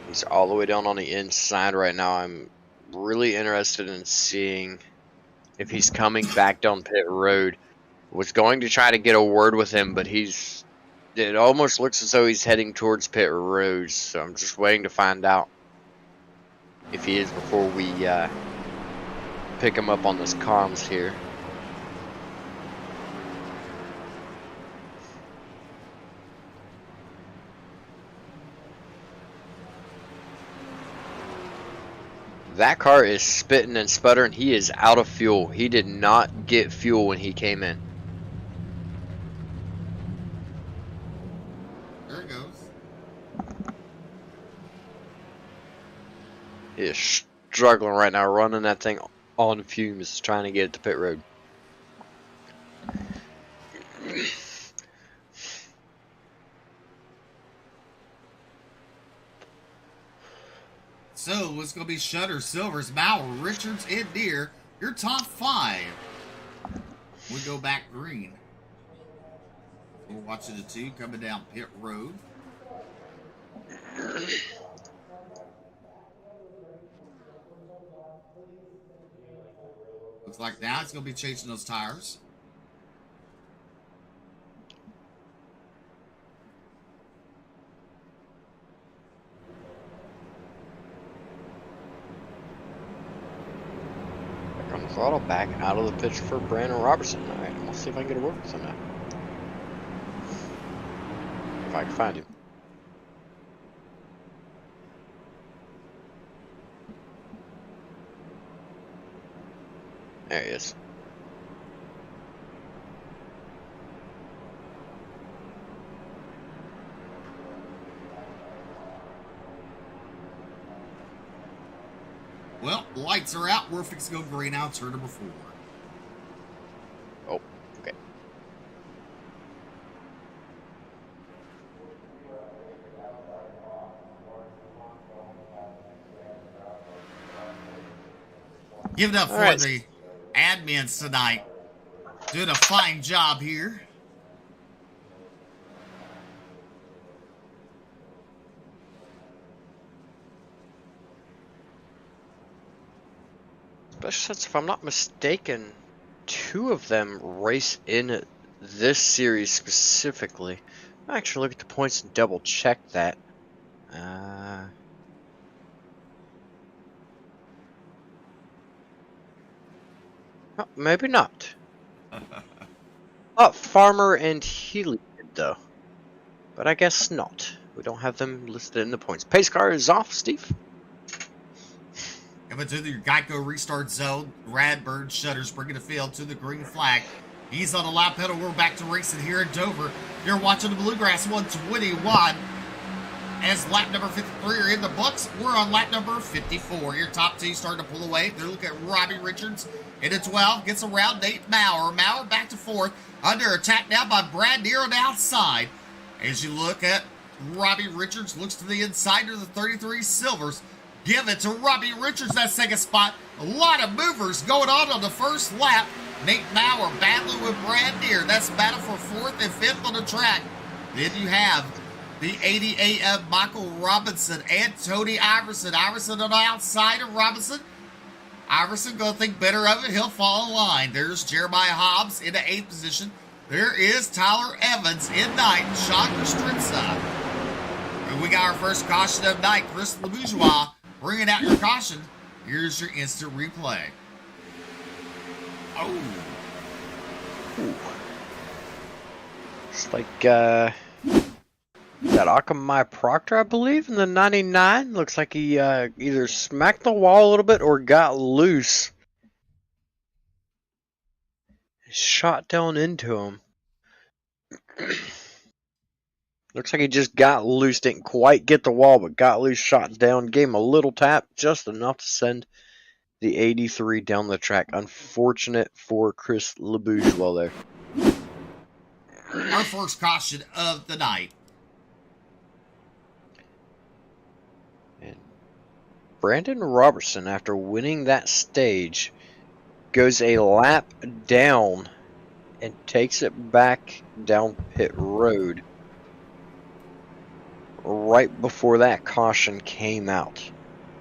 He's all the way down on the inside right now. I'm really interested in seeing if he's coming back down pit road. Was going to try to get a word with him, but it almost looks as though he's heading towards pit road. So I'm just waiting to find out if he is before we pick him up on this comms here. That car is spitting and sputtering. He is out of fuel. He did not get fuel when he came in. There it goes. He is struggling right now, running that thing on fumes, trying to get it to pit road. So it's going to be Shutter, Silvers, Bauer, Richards, and Deere. Your top 5. We go back green. We're watching the 2 coming down pit road. Looks like now it's going to be changing those tires. On the throttle, back out of the pits for Brandon Robertson. All right, let's see if I can get a word with him now. If I can find him. There he is. Well, lights are out. We're fixing to go green out. Turn number 4. Oh, okay. Give it up for right. the admins tonight. Doing a fine job here. Especially since, if I'm not mistaken, 2 of them race in this series specifically. I'll actually look at the points and double check that. Oh, maybe not. Farmer and Healy did, though. But I guess not. We don't have them listed in the points. Pace car is off, Steve. Coming to your Geico restart zone. Radbird Shutters bringing the field to the green flag. He's on the lap pedal. We're back to racing here in Dover. You're watching the Bluegrass 121. As lap number 53 are in the books, we're on lap number 54. Your top 2 starting to pull away. They're looking at Robbie Richards in at 12. Gets around Nate Maurer. Maurer back to 4th. Under attack now by Brad Deere on the outside. As you look at Robbie Richards, looks to the inside of the 33 Silvers. Give it to Robbie Richards, that second spot. A lot of movers going on the first lap. Nate Maurer battling with Brad Deere. That's battle for 4th and 5th on the track. Then you have the 88 of Michael Robinson and Tony Iverson. Iverson on the outside of Robinson. Iverson going to think better of it. He'll fall in line. There's Jeremiah Hobbs in the 8th position. There is Tyler Evans in 9th. Sean Costrinza. And we got our first caution of night. Chris LeBourgeois bringing out your caution. Here's your instant replay. Oh. Ooh. It's like, Got Akamai Proctor, I believe, in the 99. Looks like he either smacked the wall a little bit or got loose. Shot down into him. Looks like he just got loose. Didn't quite get the wall, but got loose, shot down. Gave him a little tap, just enough to send the 83 down the track. Unfortunate for Chris LeBourgeois there. Our first caution of the night. And Brandon Robertson, after winning that stage, goes a lap down and takes it back down pit road. Right before that caution came out.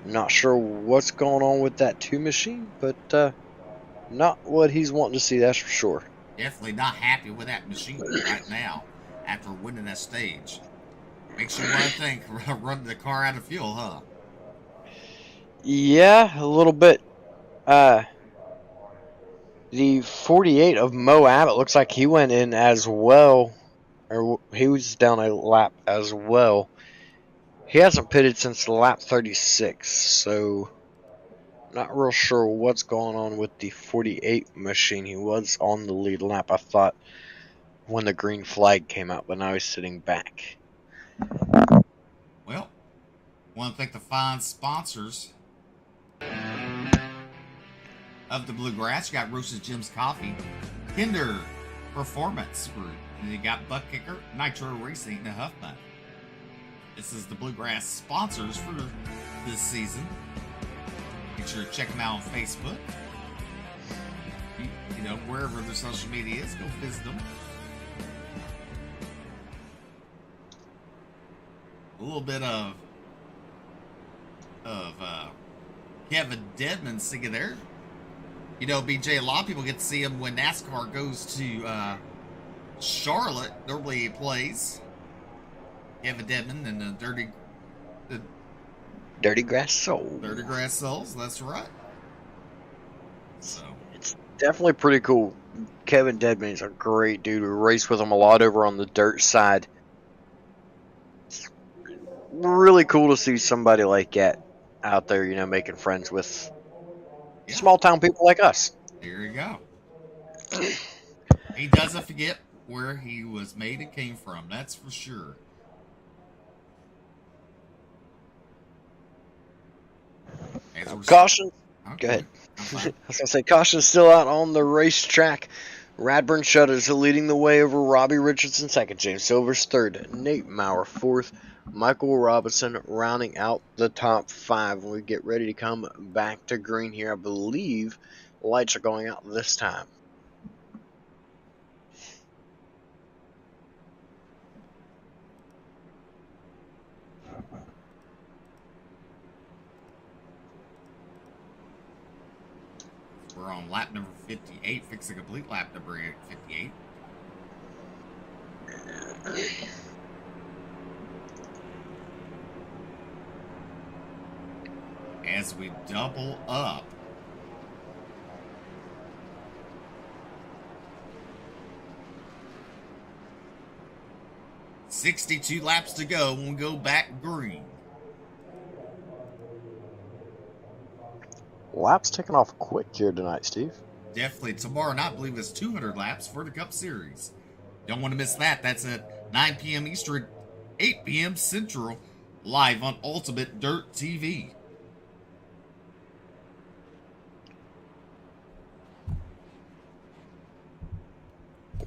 Not sure what's going on with that 2 machine, but not what he's wanting to see, that's for sure. Definitely not happy with that machine right now after winning that stage. Makes you want to think, run the car out of fuel, huh? Yeah, a little bit. The 48 of Mo Abbott looks like he went in as well, or he was down a lap as well. He hasn't pitted since lap 36, so not real sure what's going on with the 48 machine. He was on the lead lap, I thought, when the green flag came out, but now he's sitting back. Well, want to thank the fine sponsors of the Bluegrass. You got Roosters Jim's Coffee, Kinder Performance Group, and you got Butt Kicker, Nitro Racing, and Huffman. This is the Bluegrass sponsors for this season. Make sure to check them out on Facebook. You know, wherever their social media is, go visit them. A little bit of Kevin Dedman singing there. You know, BJ, a lot of people get to see him when NASCAR goes to Charlotte. Normally he plays Kevin Dedman and the Dirty Grass Soul. Dirty Grass Souls, that's right. So it's definitely pretty cool. Kevin Dedman is a great dude. We race with him a lot over on the dirt side. It's really cool to see somebody like that out there, you know, making friends with small town people like us. There you go. He doesn't forget where he was made and came from, that's for sure. Caution. Okay. Go ahead. I was going to say, caution still out on the racetrack. Radburn Shutters leading the way over Robbie Richardson second, James Silvers third, Nate Maurer fourth, Michael Robinson rounding out the top 5. When we get ready to come back to green here, I believe lights are going out this time. We're on lap number 58, fixing a complete lap number 58. As we double up. $62 laps to go when we go back green. Laps taking off quick here tonight, Steve. Definitely. Tomorrow night, I believe it's 200 laps for the Cup Series. Don't want to miss that. That's at 9 p.m. Eastern, 8 p.m. Central, live on Ultimate Dirt TV.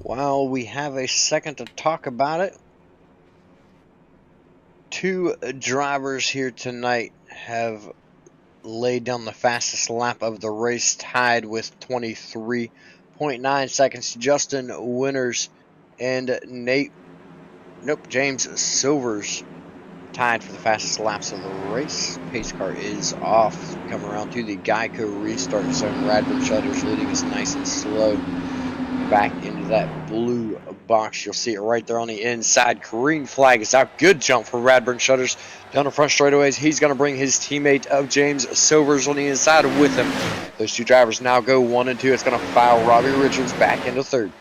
While we have a second to talk about it, 2 drivers here tonight have laid down the fastest lap of the race, tied with 23.9 seconds. Justin Winters and James Silvers tied for the fastest laps of the race. Pace car is off. Coming around to the Geico restart zone. Radford Shutters leading us nice and slow back into that blue box. You'll see it right there on the inside. Green flag is out. Good jump for Radburn Shutters down the front straightaways. He's going to bring his teammate of James Silvers on the inside with him. Those 2 drivers now go 1 and 2. It's going to foul Robbie Richards back into third.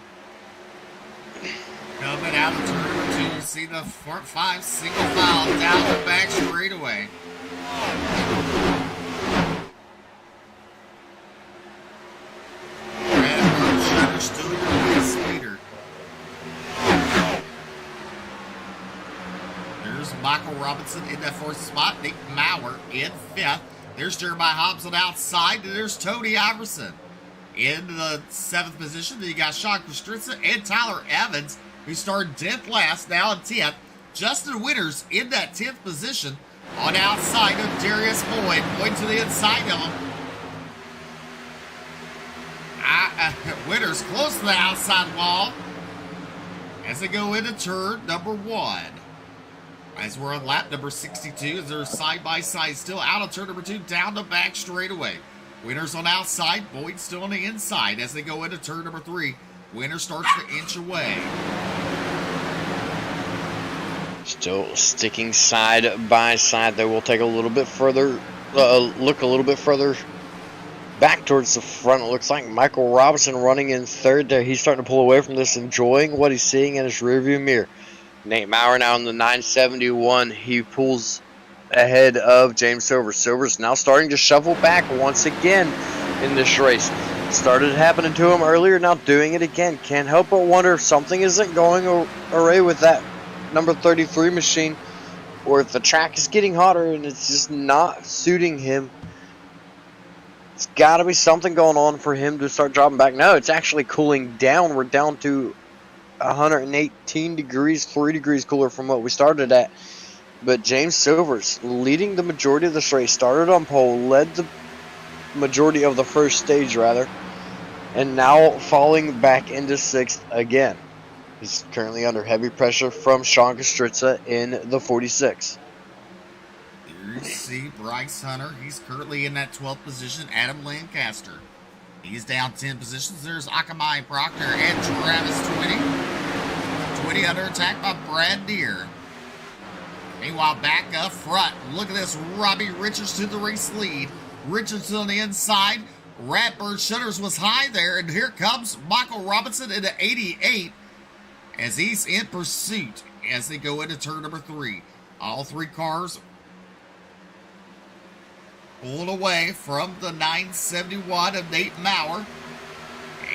Coming out of turn 2, see the front 5 single file down the back straightaway. Redbird Shutter still your race leader. There's Michael Robinson in that 4th spot. Nate Maurer in 5th. There's Jeremiah Hobbs on the outside. And there's Tony Iverson in the 7th position. Then you got Sean Kostritza and Tyler Evans, who started 10th last, now in 10th. Justin Winters in that 10th position on outside of Darius Boyd. Boyd to the inside of him. Winters close to the outside wall as they go into turn number 1. As we're on lap number 62, as they're side-by-side still out of turn number 2, down the back straightaway. Winters on outside, Boyd still on the inside as they go into turn number 3. Winters starts to inch away. Still sticking side by side. They will take a little bit further, look a little bit further back towards the front. It looks like Michael Robinson running in 3rd there. He's starting to pull away from this, enjoying what he's seeing in his rearview mirror. Nate Maurer now in the 971. He pulls ahead of James Silvers. Silvers now starting to shuffle back once again in this race. It started happening to him earlier, now doing it again. Can't help but wonder if something isn't going awry with that number 33 machine, or if the track is getting hotter and it's just not suiting him. It's got to be something going on for him to start dropping back. No, it's actually cooling down. We're down to 118 degrees, 3 degrees cooler from what we started at. But James Silvers leading the majority of this race, started on pole, led the majority of the first stage rather, and now falling back into 6th again. He's currently under heavy pressure from Sean Kostritza in the 46. Here you see Bryce Hunter. He's currently in that 12th position. Adam Lancaster. He's down 10 positions. There's Akamai Proctor and Travis Twitty. Twitty under attack by Brad Deere. Meanwhile, back up front. Look at this. Robbie Richards to the race lead. Richards on the inside. Ratbird Shutters was high there. And here comes Michael Robinson in the 88 as he's in pursuit as they go into turn number 3. All 3 cars pulled away from the 971 of Nate Maurer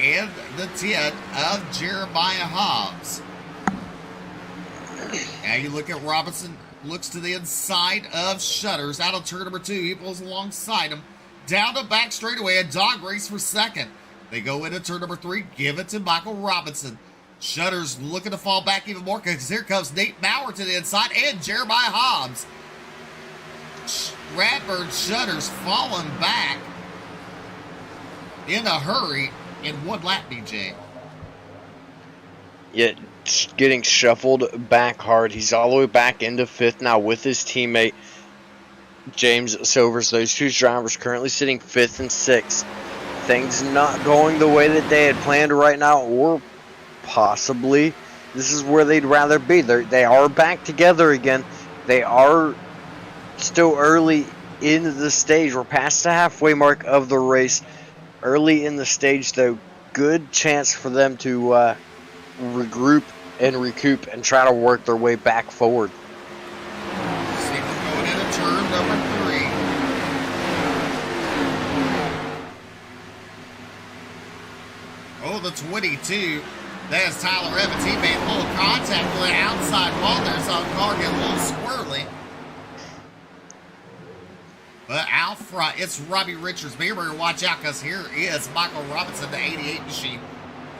and the 10 of Jeremiah Hobbs. Now you look at Robinson, looks to the inside of Shutters, out of turn number 2. He pulls alongside him, down the back straightaway, a dog race for 2nd. They go into turn number 3, give it to Michael Robinson. Shutters looking to fall back even more because here comes Nate Maurer to the inside and Jeremiah Hobbs. Ratbird Shutters falling back in a hurry in 1 lap, DJ. Yet getting shuffled back hard. He's all the way back into 5th now with his teammate James Silvers. Those 2 drivers currently sitting 5th and 6th. Things not going the way that they had planned right now, or possibly this is where they'd rather be. They are back together again. They are still early in the stage. We're past the halfway mark of the race. Early in the stage, though, good chance for them to regroup and recoup and try to work their way back forward. See them going into turn number 3. Oh, the 22. That's Tyler Evans. He made a little contact with the outside wall there, so the car get a little squirrely. But out front, it's Robbie Richards. Be sure to watch out because here is Michael Robinson, the 88 machine.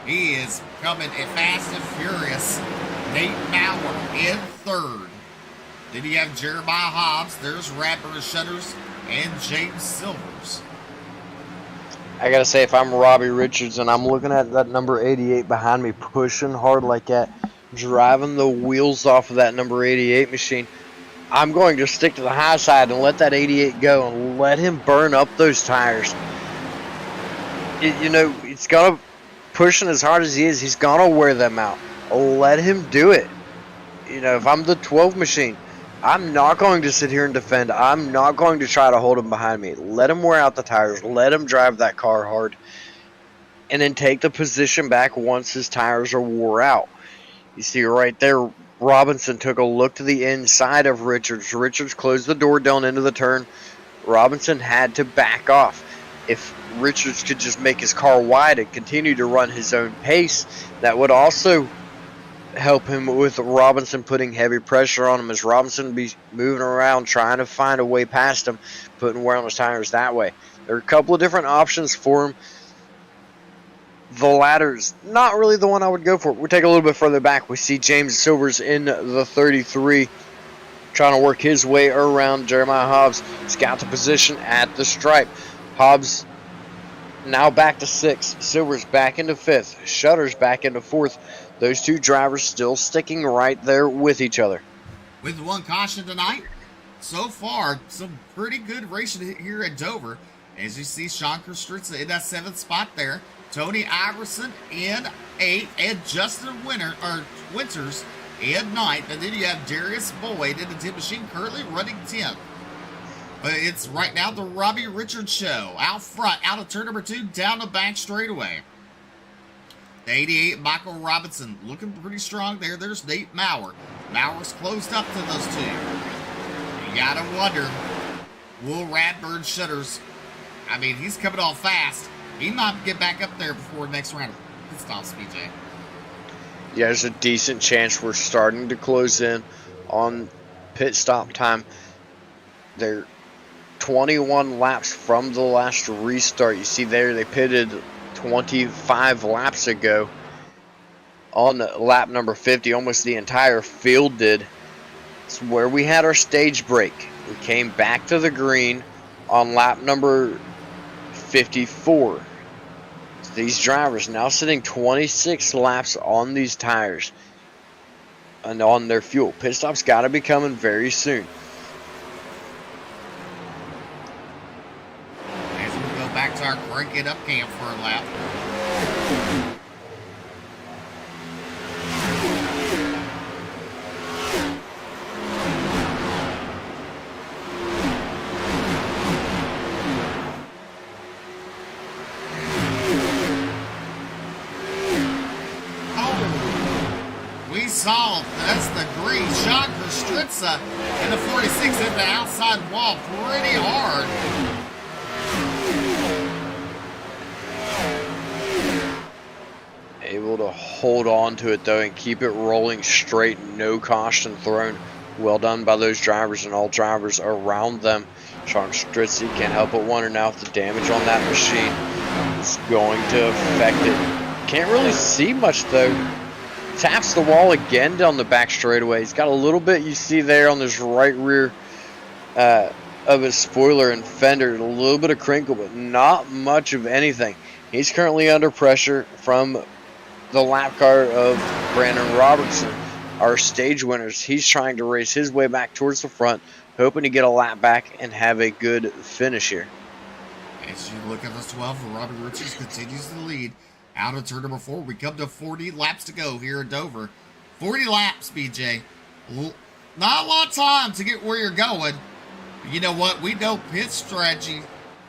He is coming in fast and furious. Nate Maurer in 3rd. Then you have Jeremiah Hobbs. There's Ratbird Shutters and James Silvers. I gotta say, if I'm Robbie Richards and I'm looking at that number 88 behind me, pushing hard like that, driving the wheels off of that number 88 machine, I'm going to stick to the high side and let that 88 go and let him burn up those tires. It's gonna, pushing as hard as he is, he's gonna wear them out. Let him do it. If I'm the 12 machine, I'm not going to sit here and defend. I'm not going to try to hold him behind me. Let him wear out the tires. Let him drive that car hard. And then take the position back once his tires are wore out. You see right there, Robinson took a look to the inside of Richards. Richards closed the door down into the turn. Robinson had to back off. If Richards could just make his car wide and continue to run his own pace, that would also help him with Robinson putting heavy pressure on him, as Robinson be moving around trying to find a way past him, putting wear on his tires that way. There are a couple of different options for him. The latter's not really the one I would go for. We'll take a little bit further back. We see James Silvers in the 33 trying to work his way around Jeremiah Hobbs. He's got the position at the stripe. Hobbs now back to 6th. Silvers back into 5th. Shutters back into 4th. Those two drivers still sticking right there with each other. With one caution tonight, so far, some pretty good racing here at Dover. As you see, Sean Kostritza in that 7th spot there. Tony Iverson in 8th, and Justin Winters in 9th. And then you have Darius Boyd in the 10 machine, currently running 10th. But it's right now the Robbie Richards show. Out front, out of turn number 2, down the back straightaway. The 88, Michael Robinson, looking pretty strong there. There's Nate Maurer. Maurer's closed up to those two. You gotta wonder, will Radburn Shutters, I mean, he's coming on fast. He might get back up there before next round of pit stops, BJ. Yeah, there's a decent chance we're starting to close in on pit stop time. They're 21 laps from the last restart. You see there, they pitted 25 laps ago on lap number 50. Almost the entire field did. It's where we had our stage break. We came back to the green on lap number 54. So these drivers now sitting 26 laps on these tires and on their fuel. Pit stop's got to be coming very soon. As we go back to our crank it up camp for a lap. Solid. That's the green. Sean Kostritza in the 46 hit the outside wall pretty hard. Able to hold on to it though and keep it rolling straight. No caution thrown. Well done by those drivers and all drivers around them. Sean Kostritza can't help but wonder now if the damage on that machine is going to affect it. Can't really see much though. Taps the wall again down the back straightaway. He's got a little bit you see there on this right rear of his spoiler and fender. A little bit of crinkle, but not much of anything. He's currently under pressure from the lap car of Brandon Robertson, our stage winners. He's trying to race his way back towards the front, hoping to get a lap back and have a good finish here. As you look at this 12, Robbie Richards continues to lead. Out of turn number 4, we come to 40 laps to go here at Dover. 40 laps, BJ. Not a lot of time to get where you're going. But you know what? We know pit strategy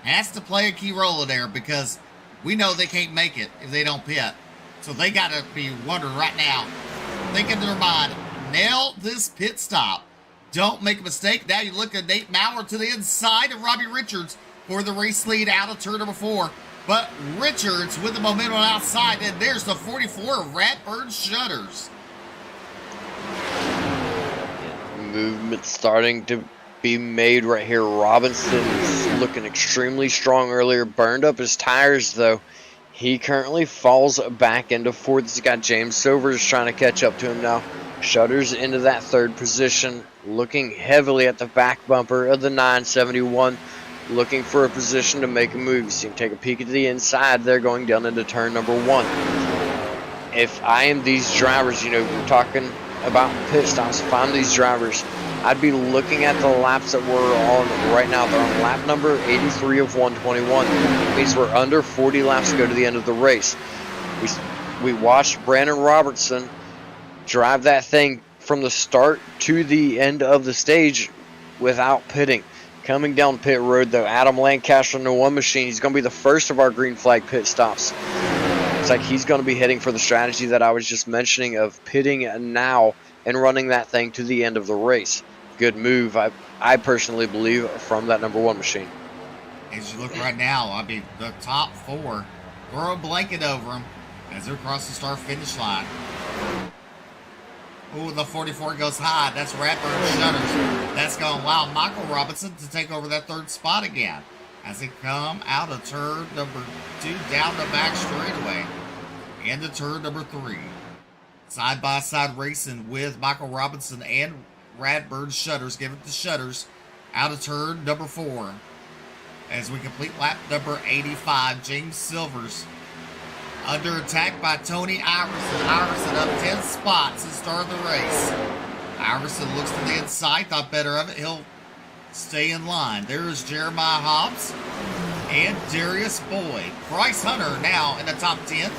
has to play a key role in there because we know they can't make it if they don't pit. So they got to be wondering right now, thinking in their mind, nail this pit stop. Don't make a mistake. Now you look at Nate Maurer to the inside of Robbie Richards for the race lead out of turn number 4. But Richards with the momentum outside, and there's the 44 Radburn Shutters. Movement starting to be made right here. Robinson's looking extremely strong earlier. Burned up his tires, though. He currently falls back into 4th. He's got James Silvers trying to catch up to him now. Shutters into that 3rd position, looking heavily at the back bumper of the 971. Looking for a position to make a move. You see him take a peek at the inside. They're going down into turn number 1. If I am these drivers, you know, we're talking about pit stops. If I'm these drivers, I'd be looking at the laps that we're on right now. They're on lap number 83 of 121. It means we're under 40 laps to go to the end of the race. We watched Brandon Robertson drive that thing from the start to the end of the stage without pitting. Coming down pit road, though, Adam Lancaster in the 1 machine. He's going to be the first of our green flag pit stops. It's like he's going to be heading for the strategy that I was just mentioning of pitting now and running that thing to the end of the race. Good move, I personally believe, from that number 1 machine. As you look right now, I mean, the top 4 throw a blanket over them as they're across the start-finish line. Ooh, the 44 goes high. That's Radburn Shutters. That's going to allow Michael Robinson to take over that 3rd spot again as they come out of turn number 2 down the back straightaway into turn number 3. Side-by-side racing with Michael Robinson and Radburn Shutters. Give it to Shutters out of turn number 4. As we complete lap number 85, James Silvers under attack by Tony Iverson. Iverson up 10 spots to start the race. Iverson looks to the inside, thought better of it. He'll stay in line. There is Jeremiah Hobbs and Darius Boyd. Bryce Hunter now in the top 10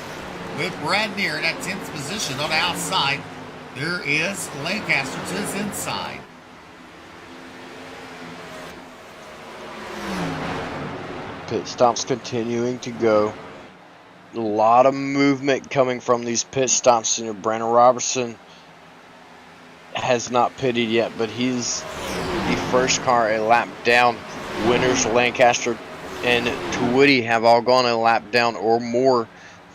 with Brad Neer in that 10th position. On the outside, there is Lancaster to his inside. Pit stops continuing to go. A lot of movement coming from these pit stops. You know, Brandon Robertson has not pitted yet, but he's the first car a lap down. Winters, Lancaster, and Twitty have all gone a lap down or more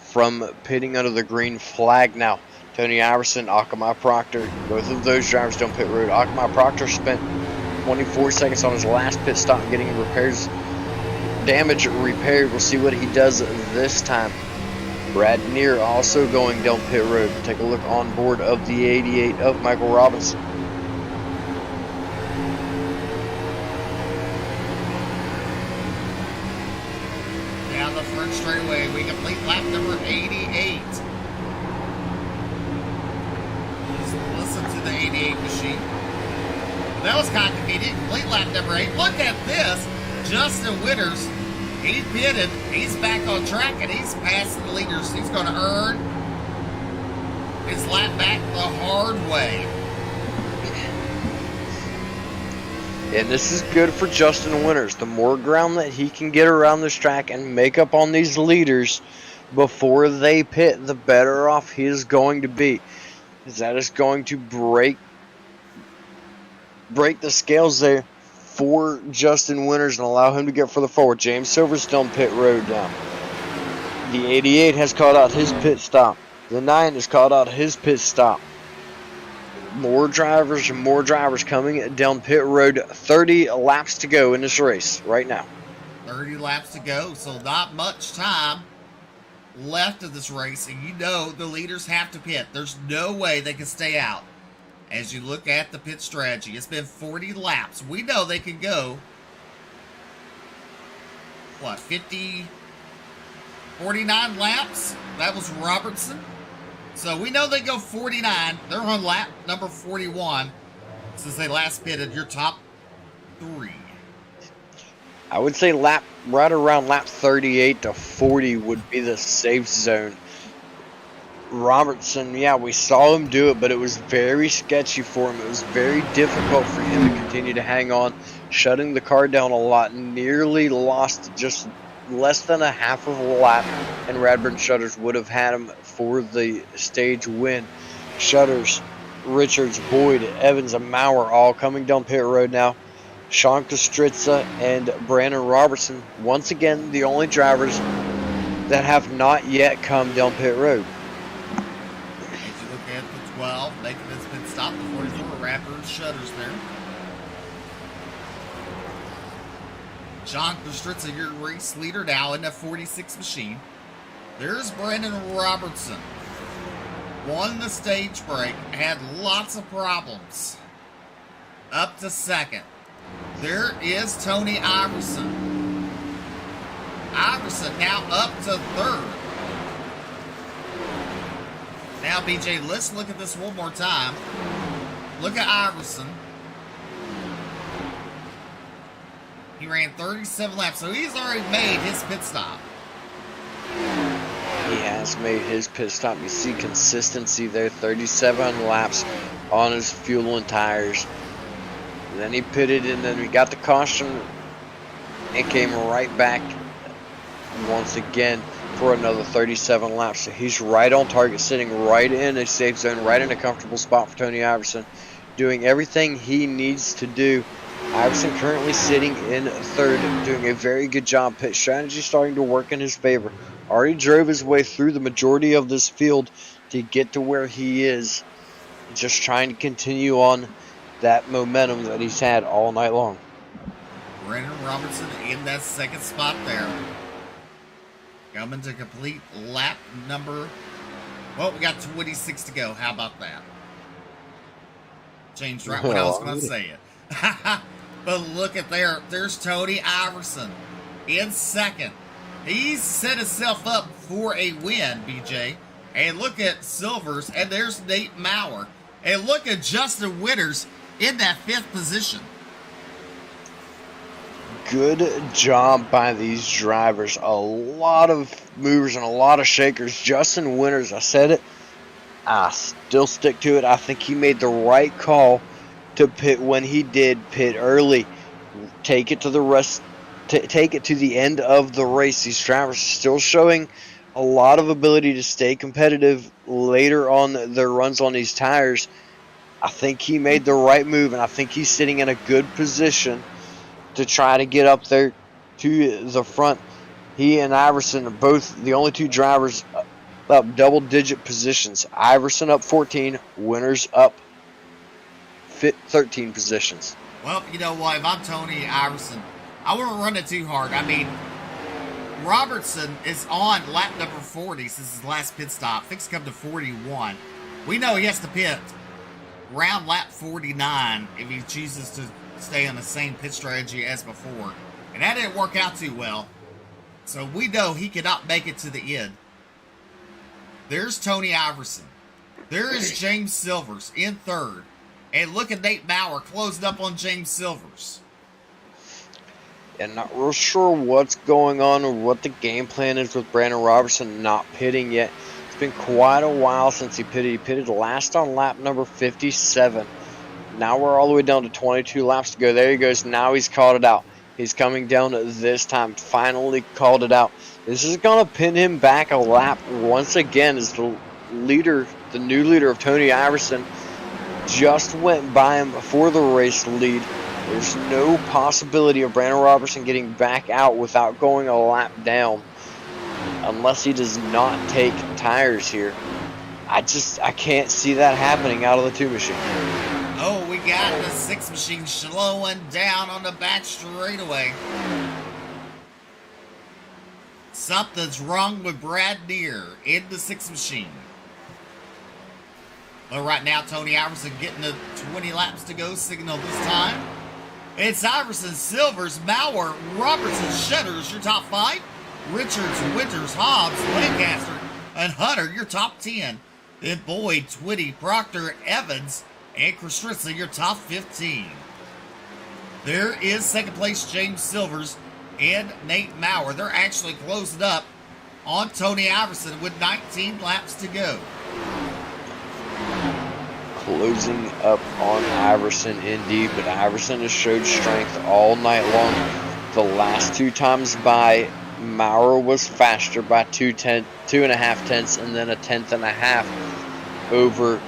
from pitting under the green flag now. Tony Iverson, Akamai Proctor, both of those drivers don't pit road. Akamai Proctor spent 24 seconds on his last pit stop getting damage repaired. We'll see what he does this time. Brad Neer also going down pit road. Take a look on board of the 88 of Michael Robinson. Down the front straightaway, we complete lap number 88. Just listen to the 88 machine. That was kind of convenient. Complete lap number 8. Look at this. Justin Winters, he pitted, he's back on track, and he's passing the leaders. He's going to earn his lap back the hard way. And this is good for Justin Winters. The more ground that he can get around this track and make up on these leaders before they pit, the better off he is going to be. That is going to break the scales there for Justin Winters and allow him to get further forward. James Silverstone pit road now. The 88 has called out his pit stop. The 9 has called out his pit stop. More drivers coming down pit road. 30 laps to go in this race right now. 30 laps to go, so not much time left of this race. And you know the leaders have to pit. There's no way they can stay out. As you look at the pit strategy, it's been 40 laps. We know they can go, 49 laps? That was Robertson. So we know they go 49. They're on lap number 41 since they last pitted. Your top 3. I would say right around lap 38 to 40 would be the safe zone. Robertson, yeah, we saw him do it, but it was very sketchy for him. It was very difficult for him to continue to hang on, shutting the car down a lot. Nearly lost just less than a half of a lap, and Radburn Shutters would have had him for the stage win. Shutters, Richards, Boyd, Evans, and Maurer all coming down pit road now. Sean Kostritza and Brandon Robertson, once again, the only drivers that have not yet come down pit road. 12, making this pit stop. The 44 Radburn Shutters there. John Kostritza, your race leader now in the 46 machine. There's Brandon Robertson. Won the stage break, had lots of problems. Up to second. There is Tony Iverson. Iverson now up to third. Now, BJ, let's look at this one more time. Look at Iverson. He ran 37 laps, so he's already made his pit stop. He has made his pit stop. You see consistency there. 37 laps on his fuel and tires. And then he pitted, and then we got the caution. It came right back once again. for another 37 laps. So he's right on target, sitting right in a safe zone, right in a comfortable spot for Tony Iverson, doing everything he needs to do. Iverson currently sitting in third, doing a very good job. Pit strategy starting to work in his favor. Already drove his way through the majority of this field to get to where he is. Just trying to continue on that momentum that he's had all night long. Brandon Robertson in that second spot there. Coming to complete lap number... Well, we got 26 to go. How about that? Changed right when I was going to say it. But look at there. There's Tony Iverson in second. He's set himself up for a win, BJ. And look at Silvers. And there's Nate Maurer. And look at Justin Winters in that 5th position. Good job by these drivers. A lot of movers and a lot of shakers. Justin Winters, I said it, I still stick to it. I think he made the right call to pit when he did. Pit early, take it to the rest, take it to the end of the race. These drivers are still showing a lot of ability to stay competitive later on their runs on these tires. I think he made the right move, and I think he's sitting in a good position to try to get up there to the front. He and Iverson are both the only two drivers up double-digit positions. Iverson up 14, Winters up 13 positions. Well, you know what? If I'm Tony Iverson, I wouldn't run it too hard. I mean, Robertson is on lap number 40 since his last pit stop. Fixed to come to 41. We know he has to pit around lap 49 if he chooses to stay on the same pit strategy as before. And that didn't work out too well. So we know he cannot make it to the end. There's Tony Iverson. There is James Silvers in third. And look at Nate Maurer closing up on James Silvers. And not real sure what's going on or what the game plan is with Brandon Robertson not pitting yet. It's been quite a while since he pitted. He pitted last on lap number 57. Now we're all the way down to 22 laps to go. There he goes. Now he's called it out. He's coming down this time. Finally called it out. This is going to pin him back a lap once again as the leader, the new leader of Tony Iverson, just went by him for the race lead. There's no possibility of Brandon Robertson getting back out without going a lap down unless he does not take tires here. I can't see that happening out of the 2 machine. Oh, we got the 6 machine slowing down on the back straightaway. Something's wrong with Brad Neer in the 6 machine. But right now, Tony Iverson getting the 20 laps to go signal this time. It's Iverson, Silvers, Maurer, Robertson, Shutters, your top 5. Richards, Winters, Hobbs, Lancaster, and Hunter, your top 10. Then Boyd, Twitty, Proctor, Evans, and Christensen, your top 15. There is second place James Silvers and Nate Maurer. They're actually closing up on Tony Iverson with 19 laps to go. Closing up on Iverson indeed, but Iverson has showed strength all night long. The last 2 times by, Maurer was faster by 2.5 tenths and then a 1/10.5 over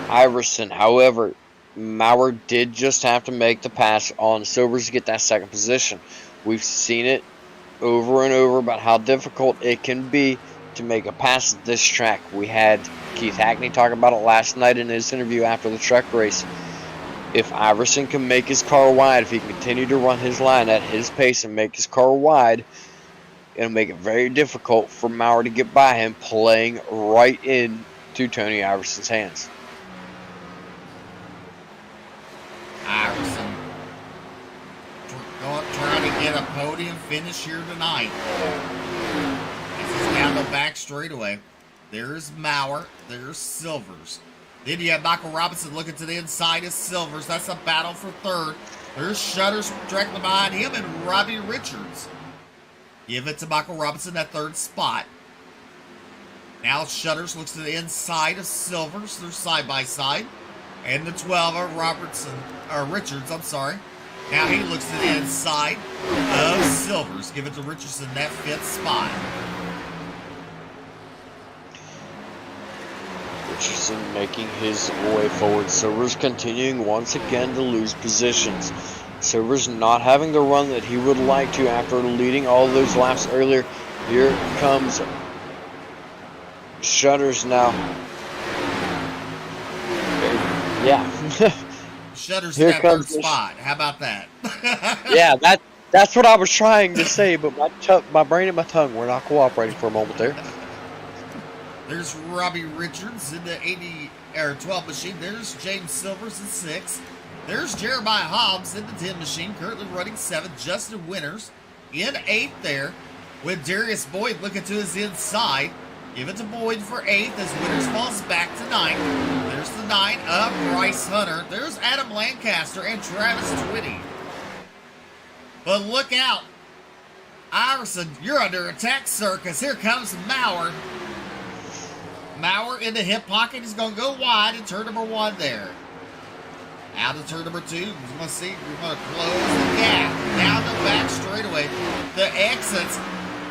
Iverson. However, Maurer did just have to make the pass on Silvers to get that second position. We've seen it over and over about how difficult it can be to make a pass at this track. We had Keith Hackney talk about it last night in his interview after the truck race. If Iverson can make his car wide, if he can continue to run his line at his pace and make his car wide, it'll make it very difficult for Maurer to get by him, playing right into Tony Iverson's hands. Iverson trying to get a podium finish here tonight. This is down the back straightaway. There's Maurer. There's Silvers. Then you have Michael Robinson looking to the inside of Silvers. That's a battle for third. There's Shutters directly behind him and Robbie Richards. Give it to Michael Robinson at third spot. Now Shutters looks to the inside of Silvers. They're side by side. And the 12 of Richards, I'm sorry. Now he looks to the inside of Silvers. Give it to Richardson, that 5th spot. Richardson making his way forward. Silver's continuing once again to lose positions. Silver's not having the run that he would like to after leading all those laps earlier. Here comes Shutters now. Yeah. Shutters Here in that third comes spot. How about that? Yeah, that's what I was trying to say, but my brain and my tongue were not cooperating for a moment there. There's Robbie Richards in the 12 machine. There's James Silvers in 6. There's Jeremiah Hobbs in the 10 machine, currently running 7th. Justin Winters in 8th there, with Darius Boyd looking to his inside. Give it to Boyd for 8th as Winters falls back to 9th. There's the 9 of Bryce Hunter. There's Adam Lancaster and Travis Twitty. But look out. Iverson, you're under attack, sir, because here comes Maurer. Maurer in the hip pocket. He's going to go wide in turn number 1 there. Out of turn number 2. We're going to see. We're going to close the gap. Down the back straightaway. The exits.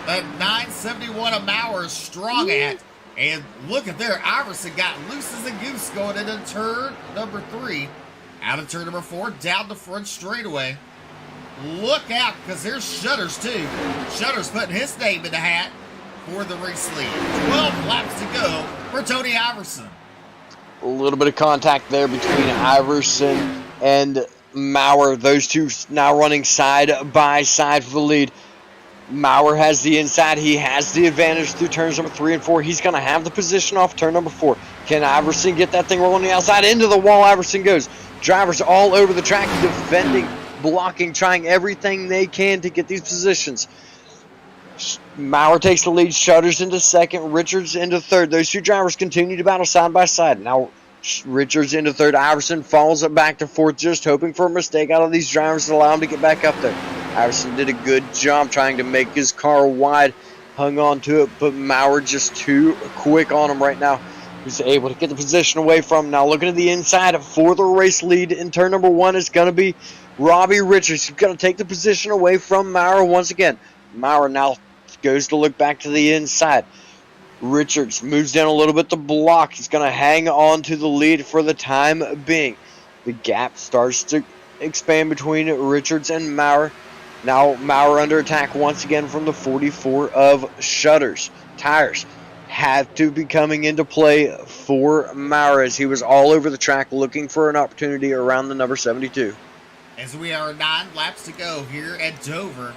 The 971 of Maurer is strong at. And look at there. Iverson got loose as a goose going into turn number 3. Out of turn number 4. Down the front straightaway. Look out, because there's Shutters too. Shutters putting his name in the hat for the race lead. 12 laps to go for Tony Iverson. A little bit of contact there between Iverson and Maurer. Those two now running side by side for the lead. Maurer has the inside. He has the advantage through turns number 3 and 4. He's going to have the position off turn number 4. Can Iverson get that thing rolling the outside? Into the wall Iverson goes. Drivers all over the track defending, blocking, trying everything they can to get these positions. Maurer takes the lead. Shutters into 2nd. Richards into 3rd. Those two drivers continue to battle side by side. Now Richards into 3rd. Iverson falls it back to 4th, just hoping for a mistake out of these drivers to allow him to get back up there. Iverson did a good job trying to make his car wide. Hung on to it, but Maurer just too quick on him right now. He's able to get the position away from him. Now looking at the inside for the race lead in turn number 1 is going to be Robbie Richards. He's going to take the position away from Maurer once again. Maurer now goes to look back to the inside. Richards moves down a little bit to block. He's going to hang on to the lead for the time being. The gap starts to expand between Richards and Maurer. Now Maurer under attack once again from the 44 of Shutters. Tires have to be coming into play for Maurer as he was all over the track looking for an opportunity around the number 72. As we are 9 laps to go here at Dover.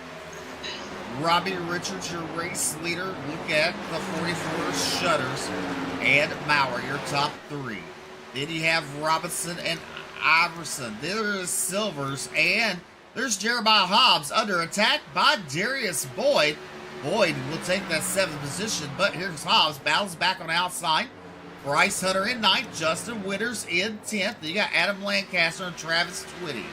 Robbie Richards, your race leader. Look at the 44 Shutters and Maurer, your top 3. Then you have Robinson and Iverson. There's Silvers, and there's Jeremiah Hobbs under attack by Darius Boyd. Boyd will take that 7th position, but here's Hobbs. Battles back on the outside. Bryce Hunter in 9th. Justin Winters in 10th. You got Adam Lancaster and Travis Twitty.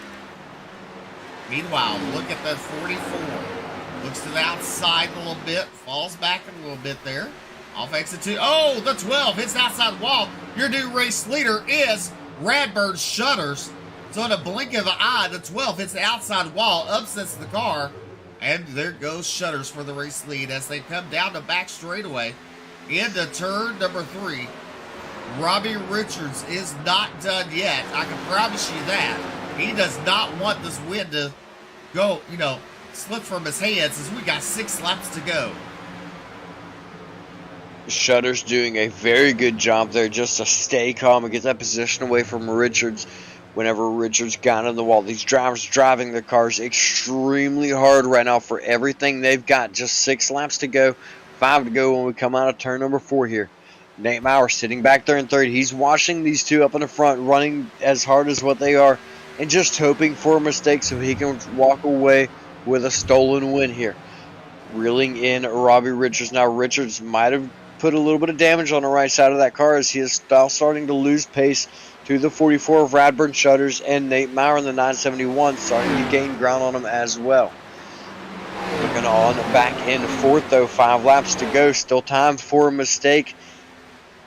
Meanwhile, look at that 44. Looks to the outside a little bit. Falls back a little bit there. Off exit 2. Oh, the 12 hits the outside wall. Your new race leader is Radburn Shutters. So in a blink of an eye, the 12 hits the outside wall, upsets the car, and there goes Shutters for the race lead as they come down the back straightaway into turn number 3. Robbie Richards is not done yet. I can promise you that. He does not want this win to go, slip from his hands as we got 6 laps to go. Shutters doing a very good job there just to stay calm and get that position away from Richards. Whenever Richards got in the wall, these drivers driving their cars extremely hard right now for everything they've got. Just 6 laps to go, 5 to go when we come out of turn number 4 here. Nate Maurer sitting back there in 3rd. He's watching these two up in the front, running as hard as what they are, and just hoping for a mistake so he can walk away with a stolen win here. Reeling in Robbie Richards. Now Richards might have put a little bit of damage on the right side of that car as he is now starting to lose pace to the 44 of Radburn Shutters, and Nate Maurer in the 971 starting to gain ground on him as well. Looking on back in 4th though, 5 laps to go, still time for a mistake.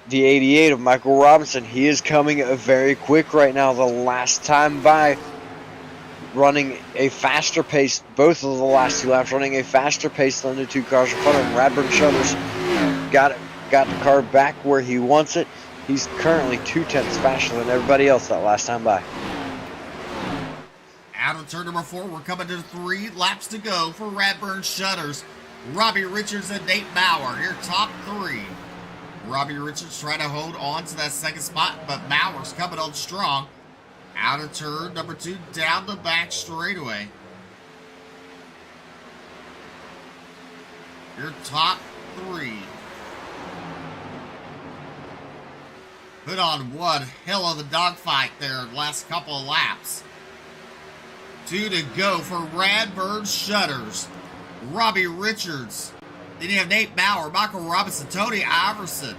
The 88 of Michael Robinson, he is coming very quick right now. The last time by, running a faster pace, both of the last 2 laps running a faster pace than the 2 cars in front of him. Radburn Shutters got the car back where he wants it. He's currently 0.2 faster than everybody else that last time by. Out of turn number 4, we're coming to 3 laps to go for Radburn Shutters. Robbie Richards and Nate Maurer, your top 3. Robbie Richards trying to hold on to that second spot, but Maurer's coming on strong. Out of turn number 2, down the back straightaway. Your top 3. Put on one hell of a dogfight there last couple of laps. 2 to go for Radburn Shutters. Robbie Richards. Then you have Nate Maurer, Michael Robinson, Tony Iverson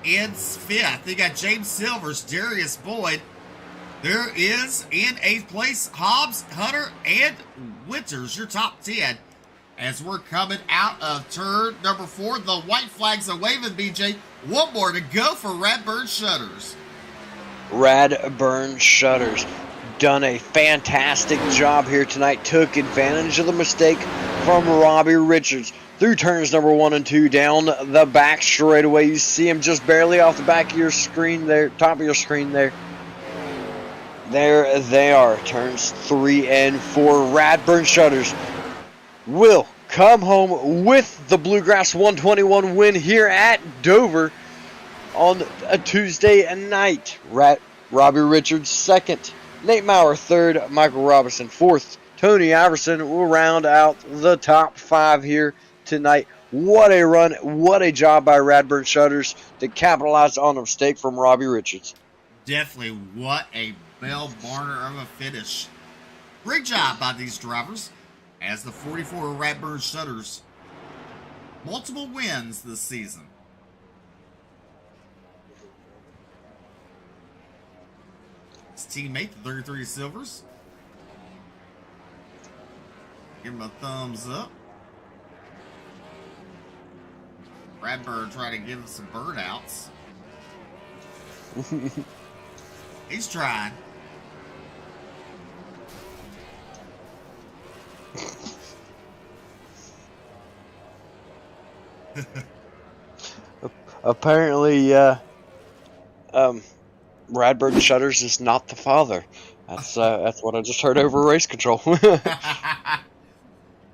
in 5th. You got James Silvers, Darius Boyd. There is in 8th place Hobbs, Hunter, and Winters, your top 10. As we're coming out of turn number 4, the white flags are waving, BJ. One more to go for Radburn Shutters. Radburn Shutters done a fantastic job here tonight. Took advantage of the mistake from Robbie Richards through turns number 1 and 2 down the back straightaway. You see him just barely off the back of your screen there, top of your screen there. There they are, turns 3 and 4. Radburn Shutters will come home with the Bluegrass 121 win here at Dover on a Tuesday night. Robbie Richards 2nd, Nate Maurer 3rd, Michael Robinson 4th, Tony Iverson will round out the top 5 here tonight. What a run, what a job by Radburn Shutters to capitalize on a mistake from Robbie Richards. Definitely, what a bell-barner of a finish. Great job by these drivers as the 44 Radburn Shutters multiple wins this season. His teammate, the 33 Silvers. Give him a thumbs up. Radburn trying to give him some burnouts. He's trying. Apparently, Radburn Shutters is not the father. That's what I just heard over race control.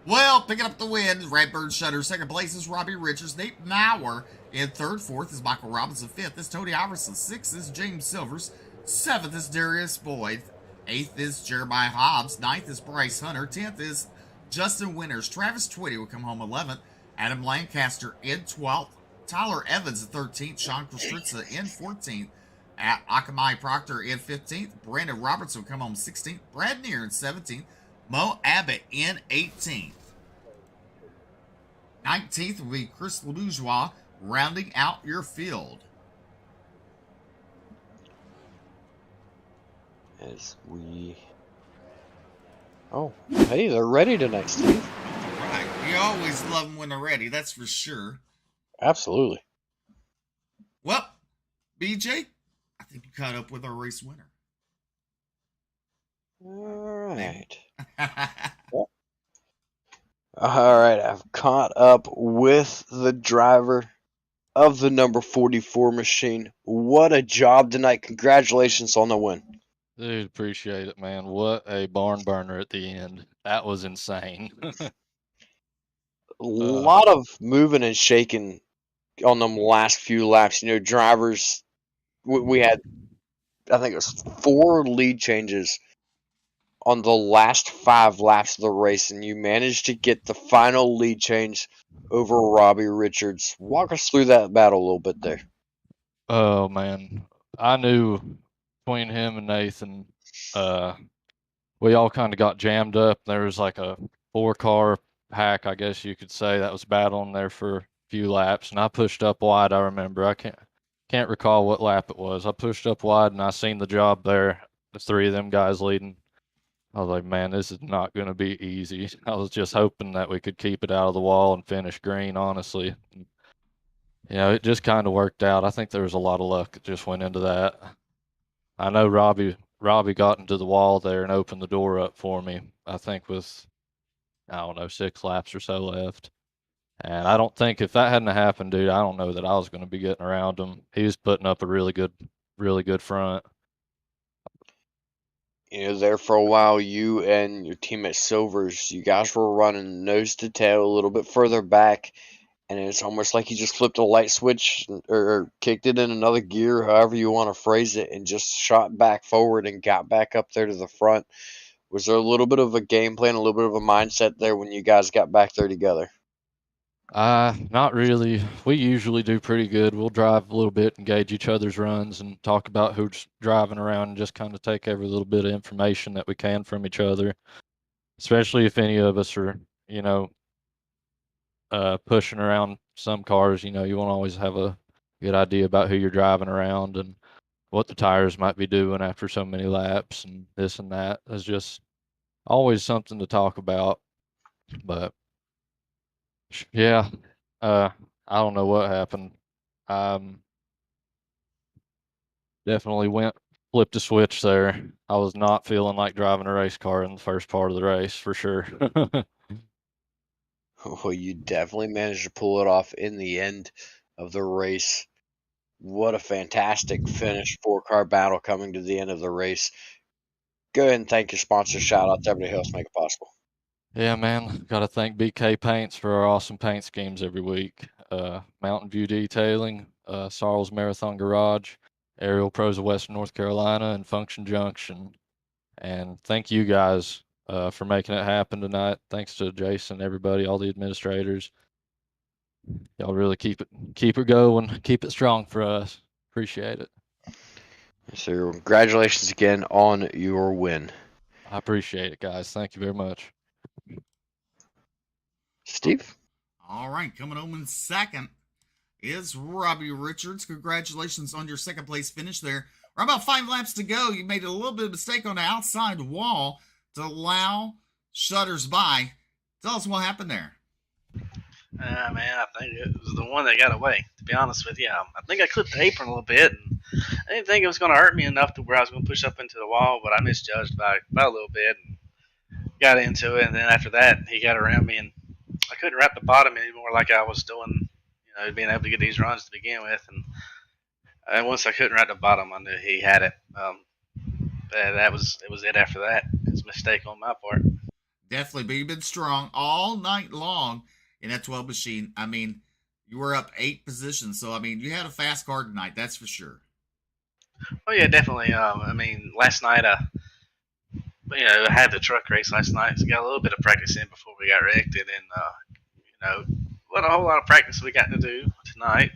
Well, picking up the win, Radburn Shutters. 2nd place is Robbie Richards. Nate Maurer in 3rd. 4th is Michael Robinson. 5th is Tony Iverson. 6th is James Silvers. 7th is Darius Boyd. 8th is Jeremiah Hobbs. 9th is Bryce Hunter. 10th is Justin Winters. Travis Twitty will come home 11th. Adam Lancaster in 12th. Tyler Evans in 13th. Sean Kostritza in 14th. At Akamai Proctor in 15th. Brandon Robertson will come home 16th. Brad Neer in 17th. Mo Abbott in 18th. 19th will be Chris LeBourgeois rounding out your field. As we... Oh, hey, they're ready tonight, Steve. Right. You always love them when they're ready, that's for sure. Absolutely. Well, BJ, I think you caught up with our race winner. All right. All right, I've caught up with the driver of the number 44 machine. What a job tonight. Congratulations on the win. Dude, appreciate it, man. What a barn burner at the end. That was insane. A lot of moving and shaking on them last few laps. You know, drivers, we had, I think it was 4 lead changes on the last 5 laps of the race, and you managed to get the final lead change over Robbie Richards. Walk us through that battle a little bit there. Oh, man. I knew between him and Nathan, we all kind of got jammed up. There was like a 4-car pack, I guess you could say, that was battling there for a few laps, and I pushed up wide. I remember. I can't recall what lap it was. I pushed up wide, and I seen the job there, the 3 of them guys leading. I was like, man, this is not going to be easy. I was just hoping that we could keep it out of the wall and finish green, honestly. You know, it just kind of worked out. I think there was a lot of luck that just went into that. I know Robbie got into the wall there and opened the door up for me, I think with, I don't know, 6 laps or so left. And I don't think if that hadn't happened, dude, I don't know that I was going to be getting around him. He was putting up a really good front. You know, there for a while, you and your teammate Silvers, you guys were running nose to tail a little bit further back, and it's almost like you just flipped a light switch or kicked it in another gear, however you want to phrase it, and just shot back forward and got back up there to the front. Was there a little bit of a game plan, a little bit of a mindset there when you guys got back there together? Not really. We usually do pretty good. We'll drive a little bit and gauge each other's runs and talk about who's driving around and just kind of take every little bit of information that we can from each other, especially if any of us are, pushing around some cars. You want to always have a good idea about who you're driving around and what the tires might be doing after so many laps and this and that. It's just always something to talk about. But yeah, I don't know what happened. Definitely flipped a switch there. I was not feeling like driving a race car in the first part of the race for sure. Well, you definitely managed to pull it off in the end of the race. What a fantastic finish. 4-car battle coming to the end of the race. Go ahead and thank your sponsor. Shout out to everybody who helps make it possible. Yeah, man. Got to thank BK Paints for our awesome paint schemes every week. Mountain View Detailing, Sarles Marathon Garage, Aerial Pros of Western North Carolina, and Function Junction. And thank you guys for making it happen tonight. Thanks to Jason, everybody, all the administrators. Y'all really keep it going, keep it strong for us. Appreciate it. So congratulations again on your win. I appreciate it, guys. Thank you very much. Steve? All right, coming home in second is Robbie Richards. Congratulations on your second place finish there. We're about 5 laps to go. You made a little bit of mistake on the outside wall to allow shutters by. Tell us what happened there. Man, I think it was the one that got away, to be honest with you. I think I clipped the apron a little bit, and I didn't think it was going to hurt me enough to where I was going to push up into the wall, but I misjudged by a little bit and got into it, and then after that, he got around me, and I couldn't wrap the bottom anymore like I was doing, being able to get these runs to begin with, and once I couldn't wrap the bottom, I knew he had it. It was it after that. It's a mistake on my part. Definitely, but you've been strong all night long in that 12 machine. I mean, you were up 8 positions, so I mean, you had a fast car tonight, that's for sure. Oh yeah, definitely. Last night, I had the truck race last night, so got a little bit of practice in before we got wrecked, and then, what a whole lot of practice we got to do tonight.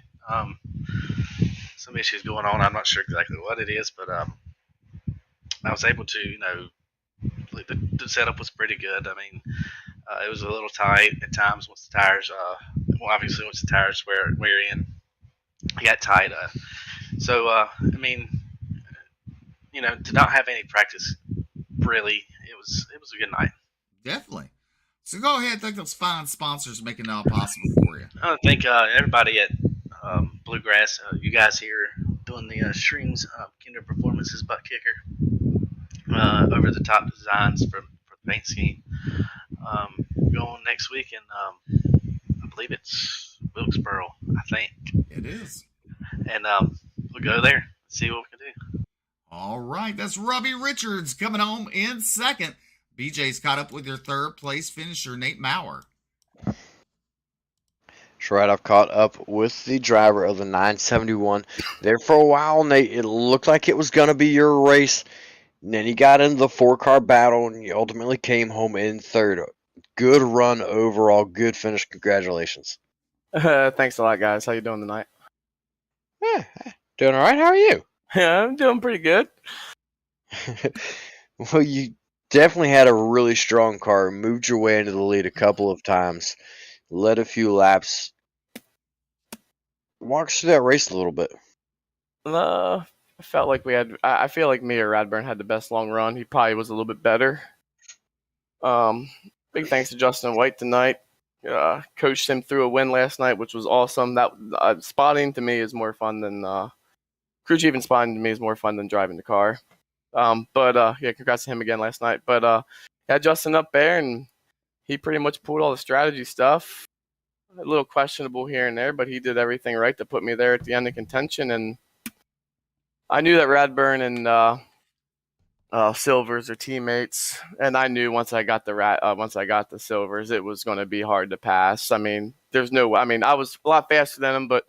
Some issues going on. I'm not sure exactly what it is, but I was able to, the setup was pretty good. I mean, it was a little tight at times once the tires, obviously once the tires wear in, it got tight. To not have any practice, really, it was a good night. Definitely. So go ahead and thank those fine sponsors making it all possible for you. I think everybody at Bluegrass, you guys here doing the Streams Kinder Performances butt kicker, over the top designs for the paint scheme. Going next week, and I believe it's Wilkesboro, I think. It is. And we'll go there and see what we can do. All right, that's Robbie Richards coming home in second. BJ's caught up with your third place finisher, Nate Maurer. That's right, I've caught up with the driver of the 971. There for a while, Nate, it looked like it was going to be your race. And then he got into the 4-car battle, and you ultimately came home in third. Good run overall, good finish. Congratulations. Thanks a lot, guys. How you doing tonight? Yeah, doing all right. How are you? Yeah, I'm doing pretty good. Well, you definitely had a really strong car. Moved your way into the lead a couple of times. Led a few laps. Walk us through that race a little bit. I felt like I feel like me or Radburn had the best long run. He probably was a little bit better. Big thanks to Justin White tonight. Coached him through a win last night, which was awesome. That spotting to me is more fun than crew chief and spotting to me is more fun than driving the car. Congrats to him again last night. But had Justin up there, and he pretty much pulled all the strategy stuff. a little questionable here and there, but he did everything right to put me there at the end of contention. And I knew that Radburn and Silvers are teammates, and I knew once I got the Silvers, it was going to be hard to pass. I mean, I was a lot faster than him, but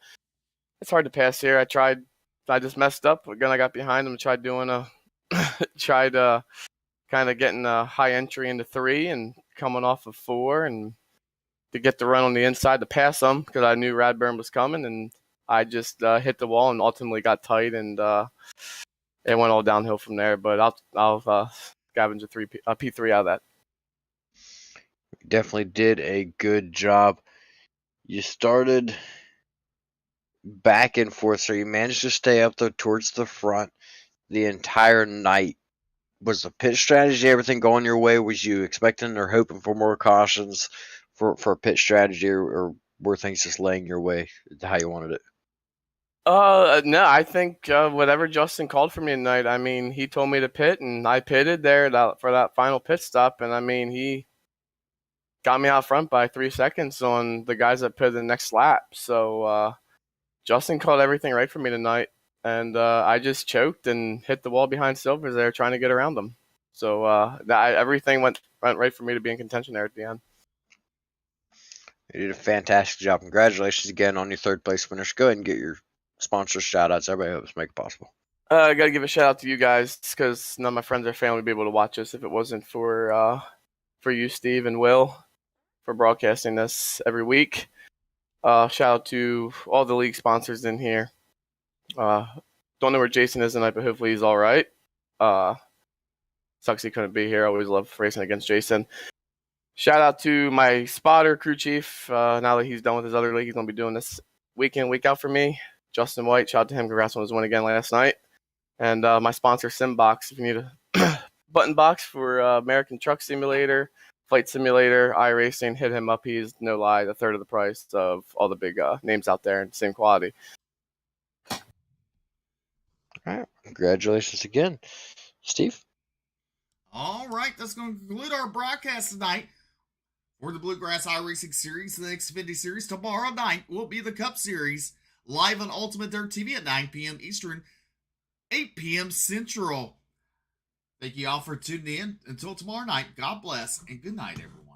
it's hard to pass here. I just messed up. Again, I got behind him and tried kind of getting a high entry into 3 and coming off of 4 and to get the run on the inside to pass him because I knew Radburn was coming, and I just hit the wall and ultimately got tight, and it went all downhill from there. But I'll scavenge a P3 out of that. Definitely did a good job. You started back and forth, so you managed to stay up there towards the front the entire night. Was the pit strategy, everything going your way? Was you expecting or hoping for more cautions for pit strategy, or were things just laying your way how you wanted it? No, I think whatever Justin called for me tonight, I mean, he told me to pit, and I pitted there for that final pit stop, and I mean, he got me out front by 3 seconds on the guys that pitted the next lap. So Justin called everything right for me tonight, and I just choked and hit the wall behind Silvers there trying to get around them. So everything went right for me to be in contention there at the end. You did a fantastic job. Congratulations again on your 3rd place finish. Go ahead and get your sponsor shout outs. Everybody helps make it possible. I got to give a shout out to you guys because none of my friends or family would be able to watch us if it wasn't for you, Steve and Will, for broadcasting this every week. Shout out to all the league sponsors in here. Don't know where Jason is tonight, but hopefully he's all right. Sucks he couldn't be here. I always love racing against Jason. Shout out to my spotter, crew chief. Now that he's done with his other league, he's going to be doing this week in, week out for me. Justin White, shout out to him. Congrats on his win again last night. And my sponsor, Simbox. If you need a button box for American Truck Simulator, Flight Simulator, iRacing, hit him up. He's, no lie, a third of the price of all the big names out there and same quality. All right. Congratulations again, Steve. All right, that's going to conclude our broadcast tonight for the Bluegrass iRacing Series, the XFINITY Series. Tomorrow night will be the Cup Series, live on Ultimate Dirt TV at 9 p.m. Eastern, 8 p.m. Central. Thank you all for tuning in. Until tomorrow night, God bless, and good night, everyone.